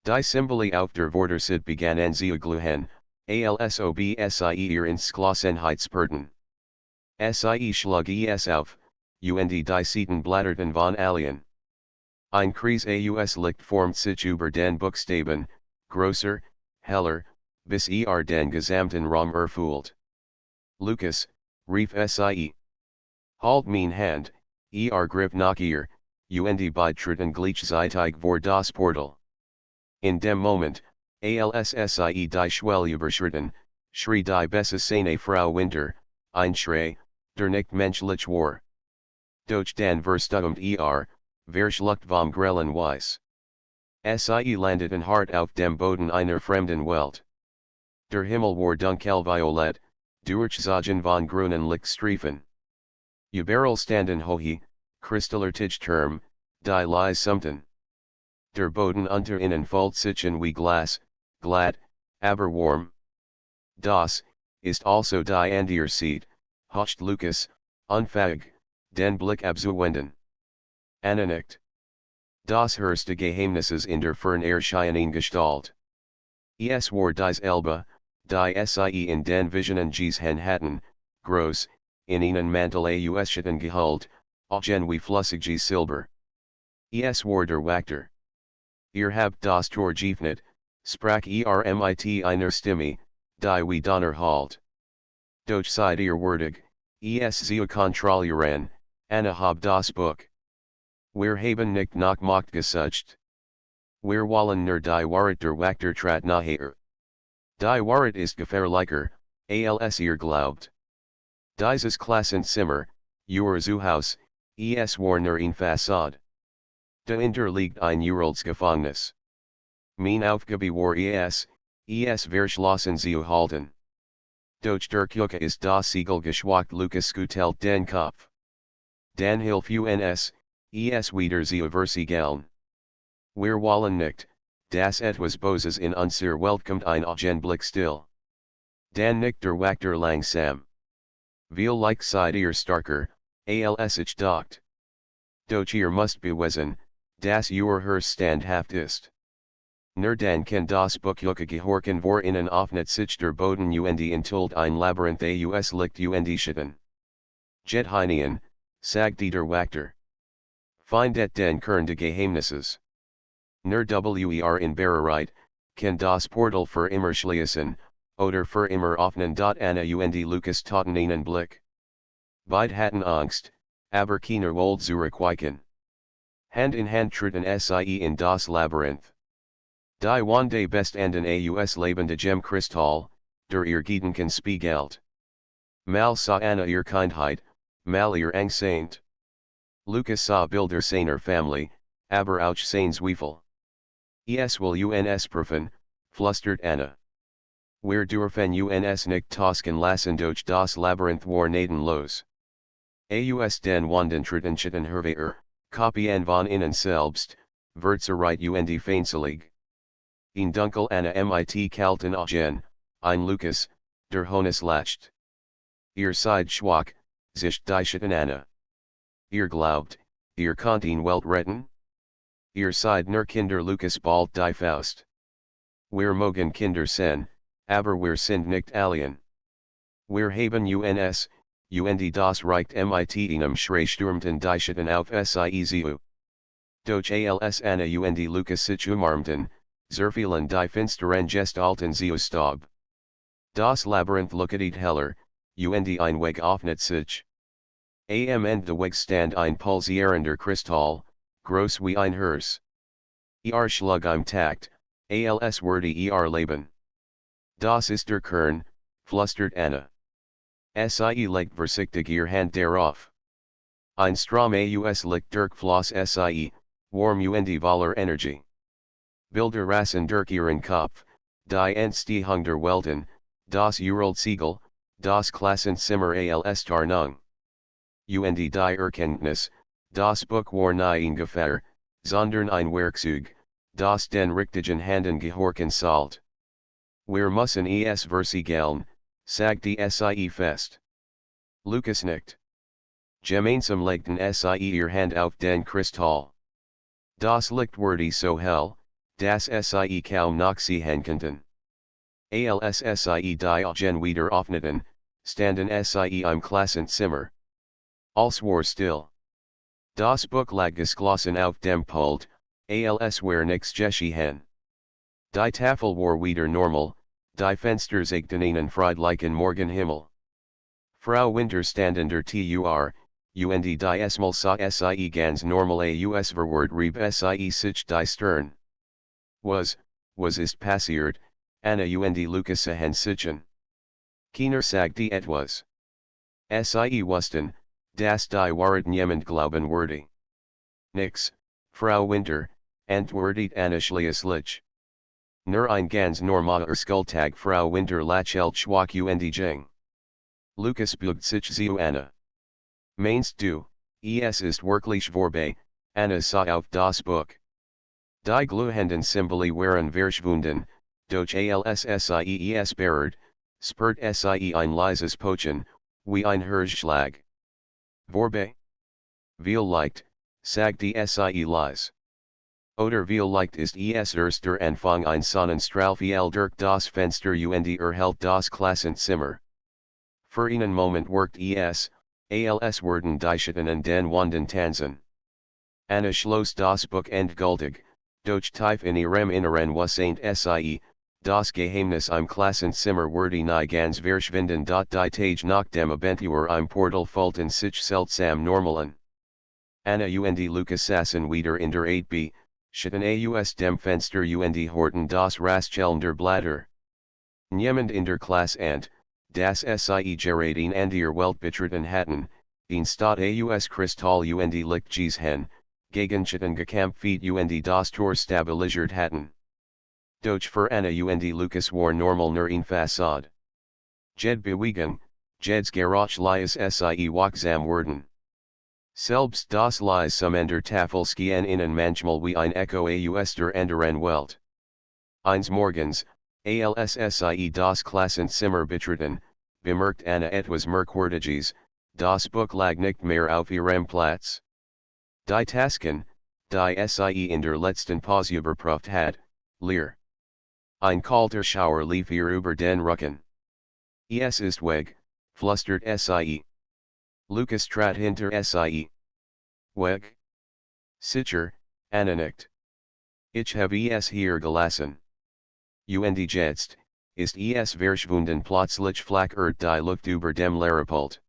Die Symbole auf der Vorderseite begannen zu glühen, als ob sie ihr Entschlossenheit spürten. Sie schlug es auf, und die Seiten blätterten von allen. Ein Kreis aus Licht formt sich über den Buchstaben, größer, heller, bis den gesamten Raum erfüllt. Lucas, rief sie. Halt mein Hand, griff nach ihr, und beitreten gleichzeitig vor das Portal. In dem Moment, als sie die Schwelle überschritten, schrie die besessene Frau Winter, ein Schrei, der nicht menschlich war. Doch dann verstummte verschluckt vom grellen Weiß. Sie landeten hart auf dem Boden einer fremden Welt. Der Himmel war dunkelviolett, durchzogen von grünen Lichtstreifen. Überall standen hohe, kristallartige Türme, die leise summten. Der Boden unter ihnen fühlt sich an wie Glas, glatt, aber warm. Das ist also die andere Seite, haucht Lucas, unfähig, den Blick abzuwenden. Anna nickt. Das erste Geheimnisses in der fern erscheinenden Gestalt. Es war dieselbe, die sie in den Visionen gesehen hatten, groß, in einen Mantel ausschütten gehüllt, augen wie flüssiges Silber. Es war der Wächter. Ihr habt das Tor geöffnet, sprach mit einer Stimme, die wie Donner halt. Doch seid ihr würdig, es zu kontrollieren, Anna hab das Buch. Wir haben nicht nach Macht gesucht. Wir wollen nur die Wahrheit. Der Wächter trat nahe. Die Wahrheit ist gefährlicher, als ihr glaubt. Dieses Klassenzimmer, euer Zuhause, es war nur eine Fassade. Dahinter liegt ein Gefängnis. Mein Aufgabe war es verschlossen zu halten. Doch der Küche ist das Siegel geschwagt. Lucas schüttelt den Kopf. Dan hilf uns, es wieder zu versiegeln. Wir wollen nicht, dass etwas Böses in unser Welt kommt. Ein Augenblick still. Dan nickt der Wächter langsam. Vielleicht seid ihr starker, als ich dachte. Doch ihr müsst beweisen, dass euer Herz standhaft ist. Nur dann kann das Buch gehorchen vor ihnen öffnet sich der Boden und enthüllt ein Labyrinth aus Licht und Schatten. Jet hinein, sagte der Wächter. Findet den Kern des Geheimnisses. Nur wer in Bereit, kann das Portal für immer schließen, oder für immer öffnen. Anna und Lukas taten einen Blick. Beide hatten Angst, aber keiner wollte zurückweichen. Hand in Hand tritten sie in das Labyrinth. Die Wande best anden aus lebende Kristall, der ihr Gedanken spiegelt. Mal sah Anna ihr Kindheit, mal ihr Angst. Lukas sah Bilder seiner Familie, aber auch seinen Zweifel. Es will uns prüfen, flüstert Anna. Wir dürfen uns nicht tosken lassen durch das Labyrinth war los. Aus den Wanden tritten Schatten hervor, Kopien von innen selbst, verzerreit und feindselig. In Dunkel Anna mit kalten Augen, ein Lukas, der Hones lacht. Ihr seid schwach, sich die Schatten Anna. Ihr glaubt, ihr könnt ihn Welt retten? Ihr seid nur Kinder Lukas bald die Faust. Wir mogen Kinder sein, aber wir sind nicht alien. Wir haben uns, und das Recht mit einem Schrei stürmten die Schatten auf sie zu. Doch als Anna und Lukas sich umarmten, zerfielen die finsteren Gestalten zu Staub. Das Labyrinth looked heller, und ein Weg öffnet sich. Am Ende the Weg stand ein pulsierender Kristall, groß wie ein Herz. Schlug im Takt, als würde Leben. Das ist der Kern, flüstert Anna. Sie legt vorsichtig ihr Hand darauf. Ein Strom aus liegt durch Floss sie, warm und voller Energie. Bilder rasen durch ihren Kopf, die Entstehung der Welten, das Uraltsiegel, das Klassenzimmer als Tarnung. Und die Erkenntnis, das Buch war nie ein Gefahr, sondern ein Werkzeug, das den richtigen Handen gehorchen sollt. Wir müssen es versiegeln, sagt die sie fest. Lukas nickt. Gemeinsam legten sie ihr Hand auf den Kristall. Das Licht wurde so hell, dass sie kaum noch sehen konnten. Als sie die Augen wieder öffneten, standen sie im Klassenzimmer. Alles war still. Das Buch lag geschlossen auf dem Pult, als war nichts geschehen. Die Tafel war wieder normal, die Fenster zeigten einen friedlichen Morgenhimmel. Frau Winter standen der Tur, und die Esmal sah sie ganz normal aus verwirrt rieb sie sich die Stirn. Was ist passiert, Anna und Lukas sahen sichen. Keiner sagte etwas. Sie wussten, dass die Wahrheit niemand glauben würde. Nix, Frau Winter, antwortet Anna schließlich. Nur ein ganz normaler Skulltag Frau Winter lächelt schwach und ging. Lukas beugt sich zu Anna. Meinst du, es ist wirklich vorbei, Anna sah auf das Buch. Die glühenden Symbole waren verschwunden, doch als sie es berührt, spürt sie ein leises Pochen, wie ein Herzschlag. Vorbei? Vielleicht, sagt die sie leise. Oder vielleicht ist es erster Anfang ein Sonnenstrahl fiel durch das Fenster und erhellt das Klassenzimmer. Für einen Moment worked es, als würden die Schatten an den Wanden tanzen. Anna schloss das Buch endgültig, doch tief in ihrem Inneren wusste sie, das Geheimnis im Klassenzimmer würde nie ganz verschwinden. Die Tage nach dem Abentur im Portal fühlten sich seltsam normal an. Anna und Lukas saßen wieder in der 8b, Schatten aus dem Fenster und horten das Rascheln der Blätter. Niemand in der Klasse das sie geraten an der Welt betreten hatten, in Stadt aus Kristall und Lichtgesehen, gegen Schatten gekämpft und das Tor stabilisiert hatten. Doch für Anna und Lukas war normal nur ein Fassade. Jed Bewegung, Jed's Geräusch lies sie wachsam werden. Selbst das lies some der Tafel skien innen manchmal wie ein Echo aus der anderen Welt. Eines Morgens, als sie das Klassenzimmer betreten, bemerkt Anna etwas Merkwürdiges, das Buch lag nicht mehr auf ihrem Platz. Die Tasken, die sie in der letzten Pause überprüft hat, leer. Ein kalter Schauer lief ihr über den Rücken. Es ist weg, flüstert sie. Lukas trat hinter sie. Weg? Sicher, Anna nickt. Ich habe es hier gelassen. Und jetzt, ist es verschwunden plötzlich flackert die Luft über dem Leerpult.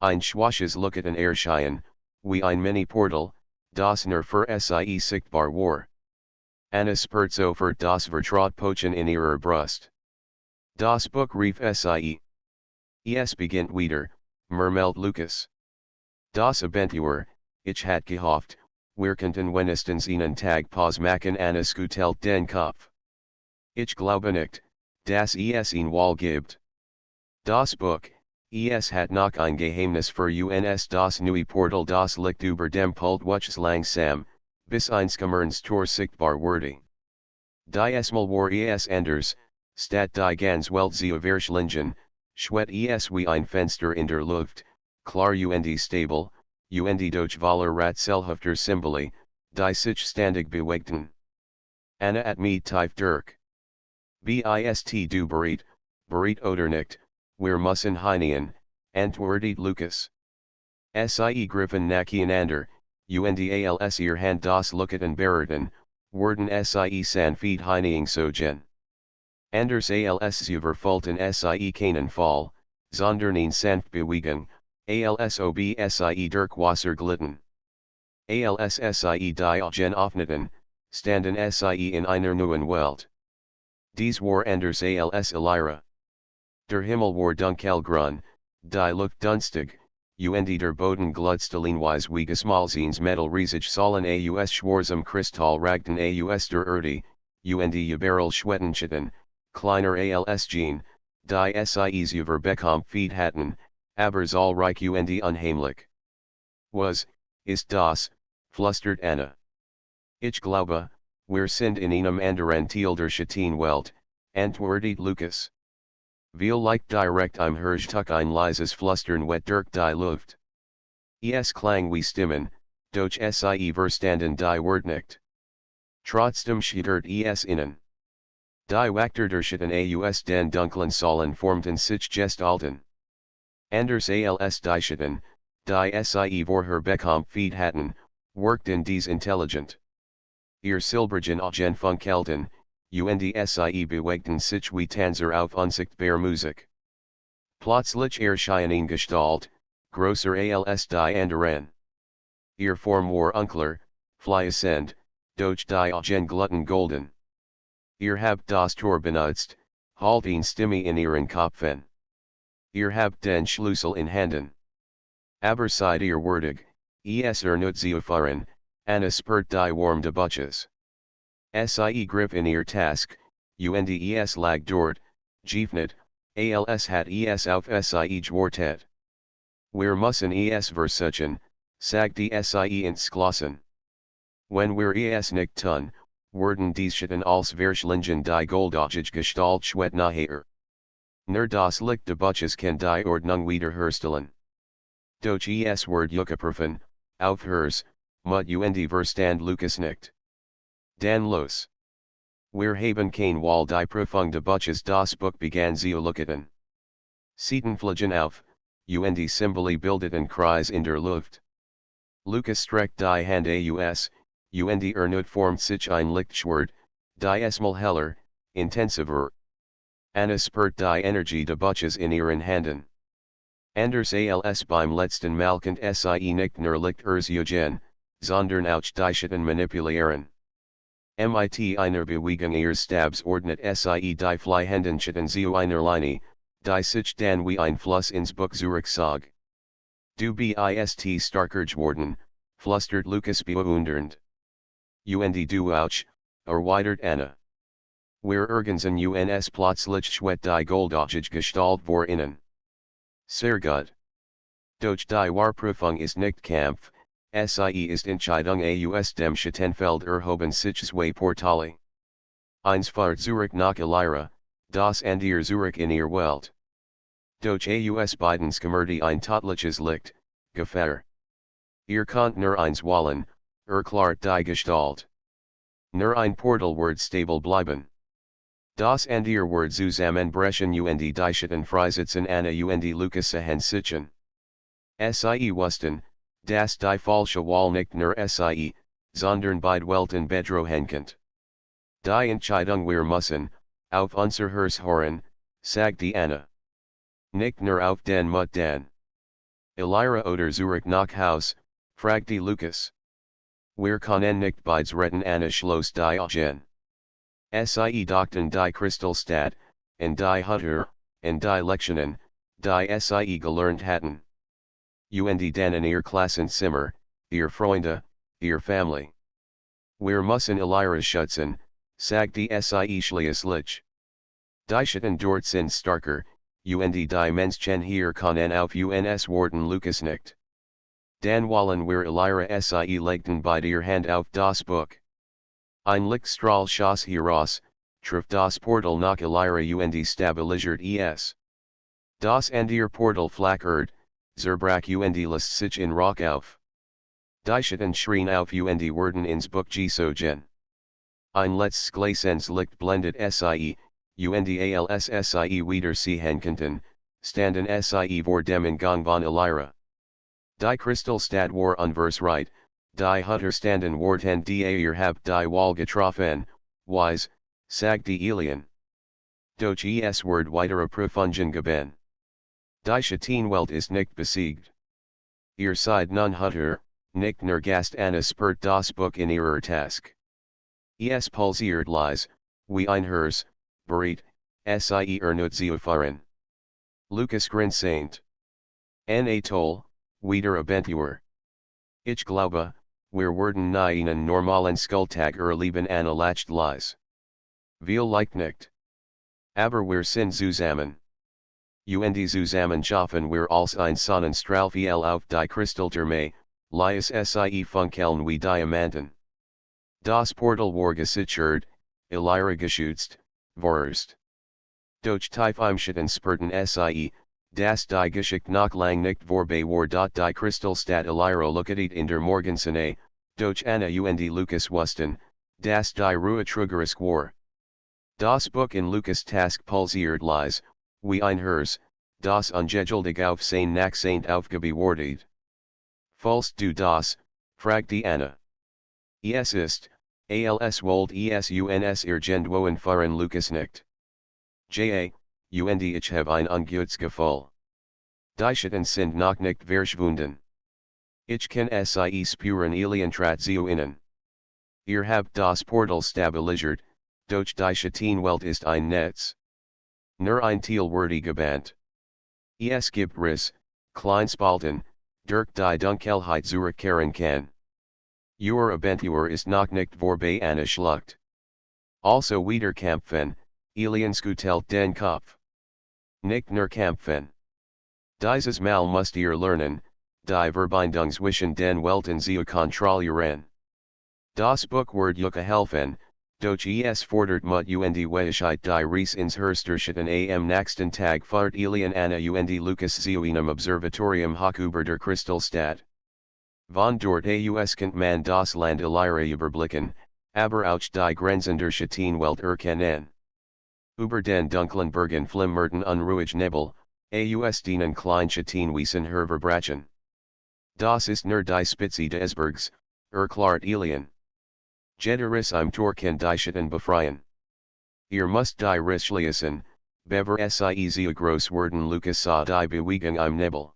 Ein schwaches Lucketen erschien, wie ein Mini-Portal, das nur für sie sichtbar war. Anna spürt sofort das Vertrautpochen in ihrer Brust. Das Buch rief sie. Es beginnt wieder, murmelt Lukas. Das Abenteuer, ich hat gehofft, wir könnten wenigstens einen Tag Pause machen. Anna schüttelt den Kopf. Ich glaube nicht, dass es ein Wall gibt. Das Buch, es hat noch ein Geheimnis für uns. Das neue Portal das liegt über dem Pult wuchs langsam, bis eins Kammerns Tor sichtbar wurde. Die Esmal war es anders, statt die ganz Welt zu verschlingen, schwet es wie ein Fenster in der Luft, klar und stabil, und durch voller Ratselhafter Symbole, die sich ständig bewegten. Anna at me tief durch. Bist du bereit oder nicht, wir müssen hinein, antwortet Lukas. Sie griffen nacheinander, und als ihr Hand das Lucketen berührten, wurden sie sanft hineingezogen. Anders als sie verfolgten sie keinen Fall, sondern eine sanft Bewegung, als ob sie durch Wasser glitten. Als sie die Augen öffneten, standen sie in einer neuen Welt. Dies war anders als Elira. Der Himmel war dunkelgrün, die Luft dunstig, und der Boden glutstellenweise wie geschmolzenes Metall riesig sollen aus schwarzem Kristall ragten aus der Erde, und überall Schwettenschatten, kleiner als Jean, die sie überbekommen hatten, aber zahlreich und unheimlich. Was, ist das, flüstert Anna. Ich glaube, wir sind in einem anderen Teil der Welt, antwortet Lukas. Vielleicht direkt im Herrschtuck ein leises Flüstern wet durch die Luft. Es klang wie Stimmen, doch sie verstanden die Wort nicht. Trotzdem schittert es innen. Die Wachter der Schatten aus den dunklen Säulen formten sich Gestalten. Anders als die Schatten, die sie vorherbekommen hatten, wirkten dies intelligent. Ihr silbergen Augen funkelten, und sie bewegten sich wie Tänzer auf unsichtbar Musik. Plötzlich erschien eine Gestalt, größer als die anderen. Ihr Form war unklar, fließend, doch die Augen glühten golden. Ihr habt das Tor benutzt, halt eine Stimme in ihren Kopfen. Ihr habt den Schlüssel in Händen. Aber seid ihr würdig, es nicht zu erfahren, Anna spürt die warm Debauches. Sie griff in ihr Task, und es lag dort, geöffnet, als hat es auf sie gewartet. Wir müssen es versuchen, sagte sie ins Klassen. Wenn wir es nicht tun, werden die Schatten als verschlingen die goldäugige Gestalt schwet nachher. Nur das Licht Debauches kann die Ordnung wiederherstellen. Doch es wird überprüfen, aufhörs, mut und verstand Lukas nicht. Dan los. Wir haben kein Wall die Prüfung Debauches das Buch begann zu lucketen. Sieten fliegen auf, und Symbole bildeten Kreis in der Luft. Lukas streckt die Hand aus, und nicht formt sich ein Lichtschwert, die esmal heller, intensiver. Anna spürt die Energie Debauches in ihren Händen. Anders als beim letzten Mal könnt sie nicht nur Licht erzeugen, sondern auch die Schatten manipulieren. Mit einer Bewegung ihres Stabs ordnet sie die fliehenden Schatten zu einer Linie, die sich dann wie ein Fluss ins Buch zurückzog. Du bist starker geworden, flüstert Lukas bewundernd. Und du auch, erwidert Anna. Wir ergänzen uns plötzlich schwet die goldäugige Gestalt vor innen. Sehr gut. Doch die Wahrprüfung ist nicht Kampf, sie ist Entscheidung aus dem Schattenfeld erhoben sich zwei Portale. Eins fahrt zurück nach Elira, das andere zurück in ihr Welt. Doch aus beidens kommerte ein tödliches Licht, Gefahr. Ihr könnt nur eins wollen, erklärt die Gestalt. Nur ein Portal wird stabil bleiben. Das andere wird zusammenbrechen und die Schatten freisetzen Anna und Lukas sehen sichen. Sie wussten, dass die falsche Wall nicht nur sie, sondern beide Welten bedrohen könnt. Die Entscheidung wir müssen, auf unser Hören, sagt die Anna. Nicht nur auf den Mut dan. Elira oder Zurich nach Haus, fragt die Lukas. Wir können nicht beides retten Anna schloss die Augen. Sie dachten die Kristallstadt, und die Hutter, und die Lektionen, die Sie gelernt hatten. Und dann in ihr Klassenzimmer, ihr Freunde, ihr Family. Wir müssen Elira schützen, sagt die Sie schließlich. Die Schatten dort sind starker, und die Menschen hier können auf uns warten Lukas nicht. Dan wollen wir Elira Sie legten bei der Hand auf das Buch. Ein Lichtstrahl schoss heraus, trifft das Portal nach Elira und stabilisiert es. Das Andir Portal flackert, zerbrach und lässt sich in Rauch auf. Die Schatten schrien auf und werden ins Buch gesogen. Ein letztes Glasens Licht blendet Sie, und als Sie wieder sehen konnten, standen Sie vor dem Eingang von Elira. Die Kristallstadt war unversreit, die Hutter standen warten die habe die Wall getroffen, wise, sagt die Alien. Doch es word weitere Prüfungen geben. Die Schattenwelt ist nicht besiegt. Ihr seid nun Hutter, nicht nur Gast Anna spurt das Buch in ihrer Task. Es pulsiert leise, wie ein Herz, bereit, Sie zu erfahren. Lukas grinst. Toll, wieder Abenteuer. Ich glaube, wir werden nie einen normalen Skulltag erleben Anna lacht leise. Vielleicht nicht. Aber wir sind zusammen. Und zusammen schaffen wir als ein Sonnenstrahl viel auf die Kristalltürme, lies Sie funkeln wie Diamanten. Das Portal war gesichert, Elira geschützt, vorerst. Doch Tiefheimschatten spurten Sie, dass die Geschichte noch lang nicht vorbei war. Die Kristallstadt Elira located in der Morgensonne, doch Anna und Lukas wussten, dass die Ruhe trügerisch war. Das Buch in Lukas Task pulsiert leise, wie ein Herz, das ungeduldig auf sein Nachsehend aufgebewahrtet. Falls du das, fragt die Anna. Es ist, als wollt es uns irgendwohin fahren Lukas nicht. Und ich habe ein ungutes Gefühl. Die Schatten sind noch nicht verschwunden. Ich kann Sie spüren Alien trat zu innen. Ihr habt das Portal stabilisiert, doch die Schattenwelt ist ein Netz. Nur ein Teil wurde gebannt. Es gibt Riss, Kleinspalten, durch die Dunkelheit zurückkehren kann. Your Abenteuer ist noch nicht vorbei Anna schluckt. Also wieder kämpfen, Aliensgutelt den Kopf. Nicht nur kämpfen. Dieses Mal müsst ihr lernen, die Verbindung zwischen den Welten zu kontrollieren. Das Buch wird euch helfen, doch es fordert Mut und Weichheit die Reise ins Hersterstatten am nächsten Tag fahrt Alien Anna und Lukas zu einem Observatorium hoch über der Kristallstadt. Von dort aus kennt man das Land Elira überblicken, aber auch die Grenzen der Schattenwelt erkennen. Über den dunklen Bergen flimmerten unruhig Nebel, aus denen Kleinschattenwesen hervorbrachen. Das ist nur die Spitze des Bergs, erklärt Alien. Jederis im Tor kann die Schatten befreien. Ihr müsst die Riss schließen, bever Sie zu groß werden Lukas sah die Bewegung im Nebel.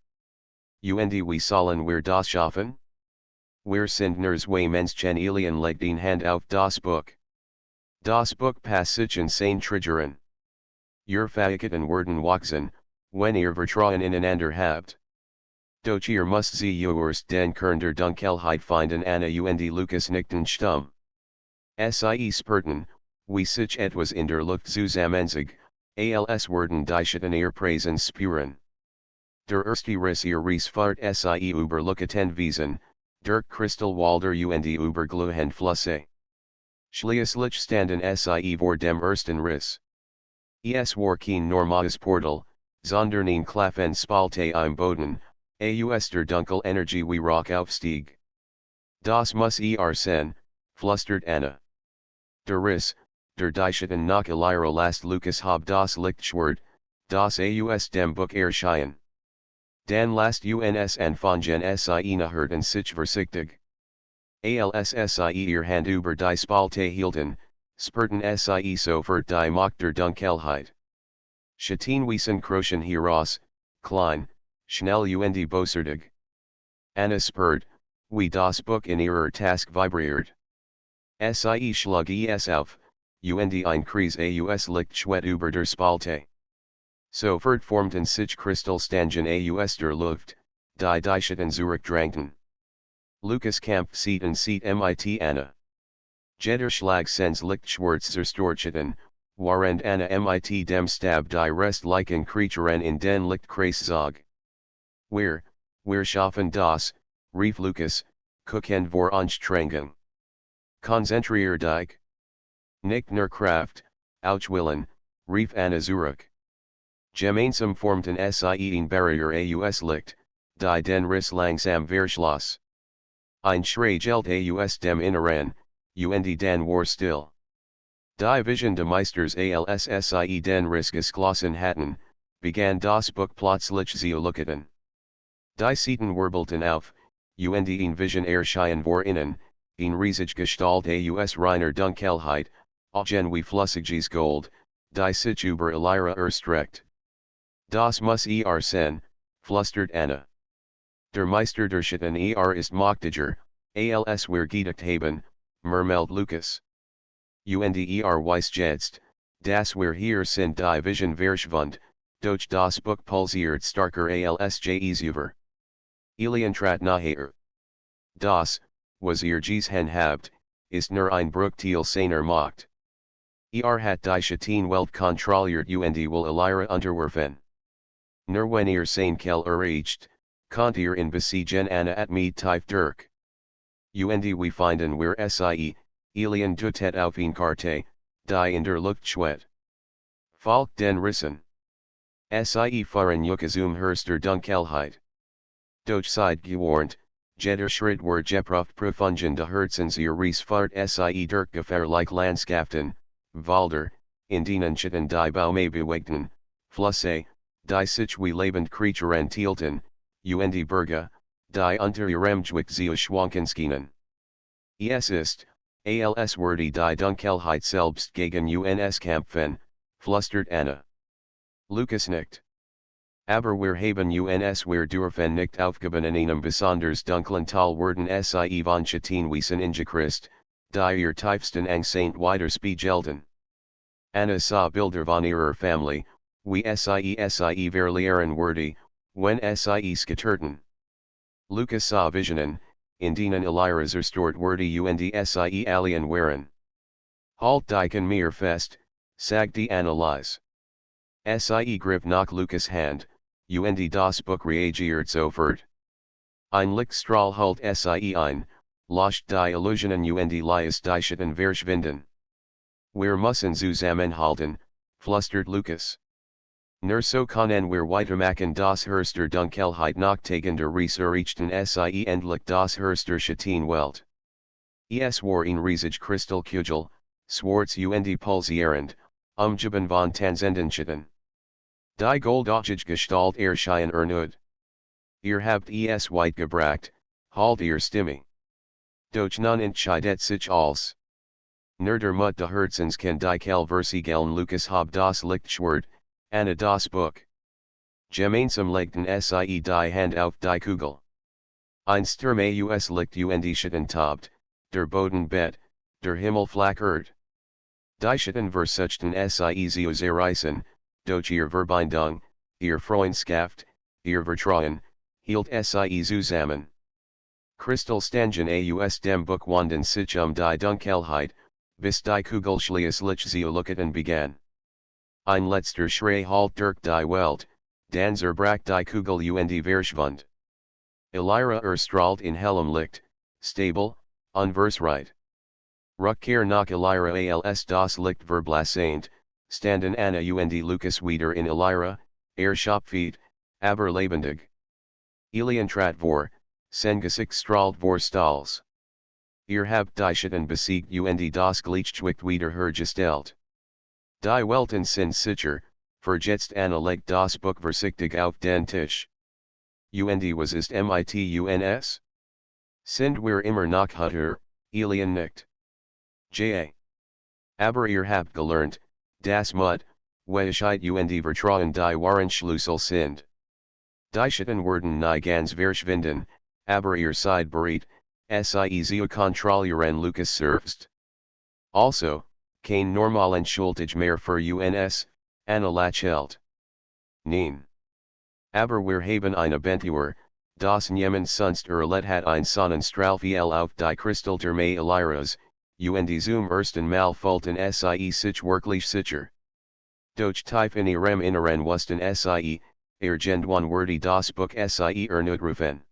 Und wie sollen wir das schaffen? Wir sind nur zwei Menschen Alien legt den Hand auf das Buch. Das Buch Passagen sein Triggeren. Ihr Fähigkeiten werden wachsen, wenn ihr Vertrauen ineinander habt. Doch ihr müsst sie erst den Kern der Dunkelheit finden Anna und Lukas nickten stumm. Sie spurten, wie sich etwas in der Luft zusammenzog, als werden die Schatten ihr Präsenz spüren. Der erste Riss ihr Reisfahrt Sie überlooketen Wiesen, durch Kristallwalder und überglühend Flüsse. Schließlich standen Sie vor dem ersten Riss. Es war kein normales Portal, sondern ein Klaffen Spalte im Boden, aus der Dunkelenergie wie Rauch aufstieg. Das muss sein, flüstert Anna. Der Riss, der die Schatten nach Elira last Lukas hab das Lichtschwert, das aus dem Buch erschien. Dan last uns anfangen Sie nachhörten sich vorsichtig. Als Sie ihr Hand über die Spalte hielten, Spurten sie sofort die Macht der Dunkelheit. Schatten Krochen heraus, klein, schnell und bösartig. Anna spurt, wie das Buch in ihrer Task vibriert. Sie schlug es auf, und ein Kreis aus Lichtschwet über der Spalte. Sofort formten sich Kristallstangen aus der Luft, die Schatten zurückdrängten. Lukas Kampf sieht mit Anna. Jeder Schlag sens Lichtschwarz zerstörten, warend Anna mit dem Stab die restlichen Kreaturen in den Lichtkreis zog. Wir schaffen das, rief Lukas, guckend vor Anstrengung. Konzentrier dich. Nicht nur Kraft, Auswillen, rief Anna zurück. Gemeinsam formten sie ein Barrier aus Licht, die den Riss langsam verschloss. Ein Schrei gellt aus dem Inneren, und dann war still. Die Vision de Meisters als sie den Riss geschlossen hatten, begann das Buch plötzlich zu lucketen. Die Seiten wirbelten auf, und in Vision erschien vor innen, in riesige Gestalt aus reiner Dunkelheit, auch wie flüssiges Gold, die sich über Elira erstreckt. Das muss sein, flüstert Anna. Der Meister der Schatten ist mächtiger, als wir gedacht haben, murmelt Lukas. Und weiß jetzt, dass wir hier sind die Vision verschwund, doch das Buch pulsiert starker als je zuvor. Elian trat naher. Das, was gesehen habt, ist nur ein Bruchteil seiner Macht. Hat die Schattenwelt kontrolliert und will Elira unterwerfen. Nur wenn sein Kell erreicht, könnt in besiegen Anna mit tief durch. Und we finden wir sie, Elian dutet auf ein Karte, die in der Luft schwet. Folgt den Rissen. Sie fahren Herster Dunkelheit. Doch seid gewarnt, jeder Schritt wird geprüft profungen de Herzens ihr Reisfahrt sie durch gefährlich Landschaften, Wälder, in denen Schatten die Baume bewegten, Flüsse, die sich wie lebend Kreaturen teilten, und Berge, die unter ihrem Gewicht zu schwanken schienen. Es ist, als würde die Dunkelheit selbst gegen uns kämpfen, flüstert Anna. Lukas nickt. Aber wir haben uns wir dürfen nicht aufgeben in einem besonders dunklen Tal werden sie von Schattenwesen ingekreist, die ihr tiefsten Angst widerspiegelten. Anna sah Bilder von ihrer Familie, wie sie verlieren würde, wenn sie scatterten. Lukas sah Visionen, in denen Elira zerstört wurde und sie alien waren. Halt dich mir fest, sagte Anna leise. Sie griff nach Lukas Hand, und das Buch reagiert sofort. Ein Lichtstrahl holt sie ein, löscht die Illusionen und lässt die Schatten verschwinden. Wir müssen zusammenhalten, flüstert Lukas. Nur so können wir weitermachen das Herster Dunkelheit noch tegen der Reis errichten sie endlich das Herster Schattenwelt. Es war ein riesig Kristallkugel, schwarz und pulsierend, umgeben von tanzenden Schatten. Die goldachtige Gestalt erschien erneut. Ihr habt es weit gebracht, halt ihr Stimme. Doch nun entscheidet sich alles. Nur der Mut de Herzens kann die Versigeln Lukas hab das Lichtschwert, Anna das Buch. Gemeinsam legten sie die Hand auf die Kugel. Ein Sturm aus Licht und Schatten tobt, der Boden bett, der Himmel flackert. Die Schatten versuchten sie zu zerreißen, doch ihr Verbindung, ihr Freundschaft, ihr Vertrauen, hielt sie zusammen. Kristallstangen aus dem Buch wanden sich die Dunkelheit, bis die Kugel schließlich zu lucketen begann. Ein letzter Schrei halt durch die Welt, dann zerbrach die Kugel und verschwand. Elira erstrahlt in hellem Licht, stabil, unversreit. Rückkehr nach Elira als das Licht verblasent, standen Anna und Lukas wieder in Elira, Schopfeet, aber lebendig. Elian trat vor, sein Gesicht strahlt vor Stahls. Ihr habt die Schatten besiegt und das Gleichgewicht wieder hergestellt. Die Welten sind sicher, versetzt Anna legt das Buch vorsichtig auf den Tisch. Und was ist mit uns? Sind wir immer noch Hutter, Elian nickt. Ja. Aber ihr habt gelernt, das Mut, welches und Vertrauen die Waren Schlüssel sind. Die Schatten werden nie ganz verschwinden, aber ihr seid bereit, sie zu kontrollieren Lucas selbst. Also, kein normalen Schultage mehr für uns, Anna Lachelt. Nein. Aber wir haben eine Bentuer, das niemand sonst erlet hat ein Sonnenstrahl viel auf die Kristal der May Eliras, und zum ersten Mal fulten sie sich wirklich sicher. Doch tief in ihrem Inneren wussten sie, genduan wordy das Buch sie ernutrufen.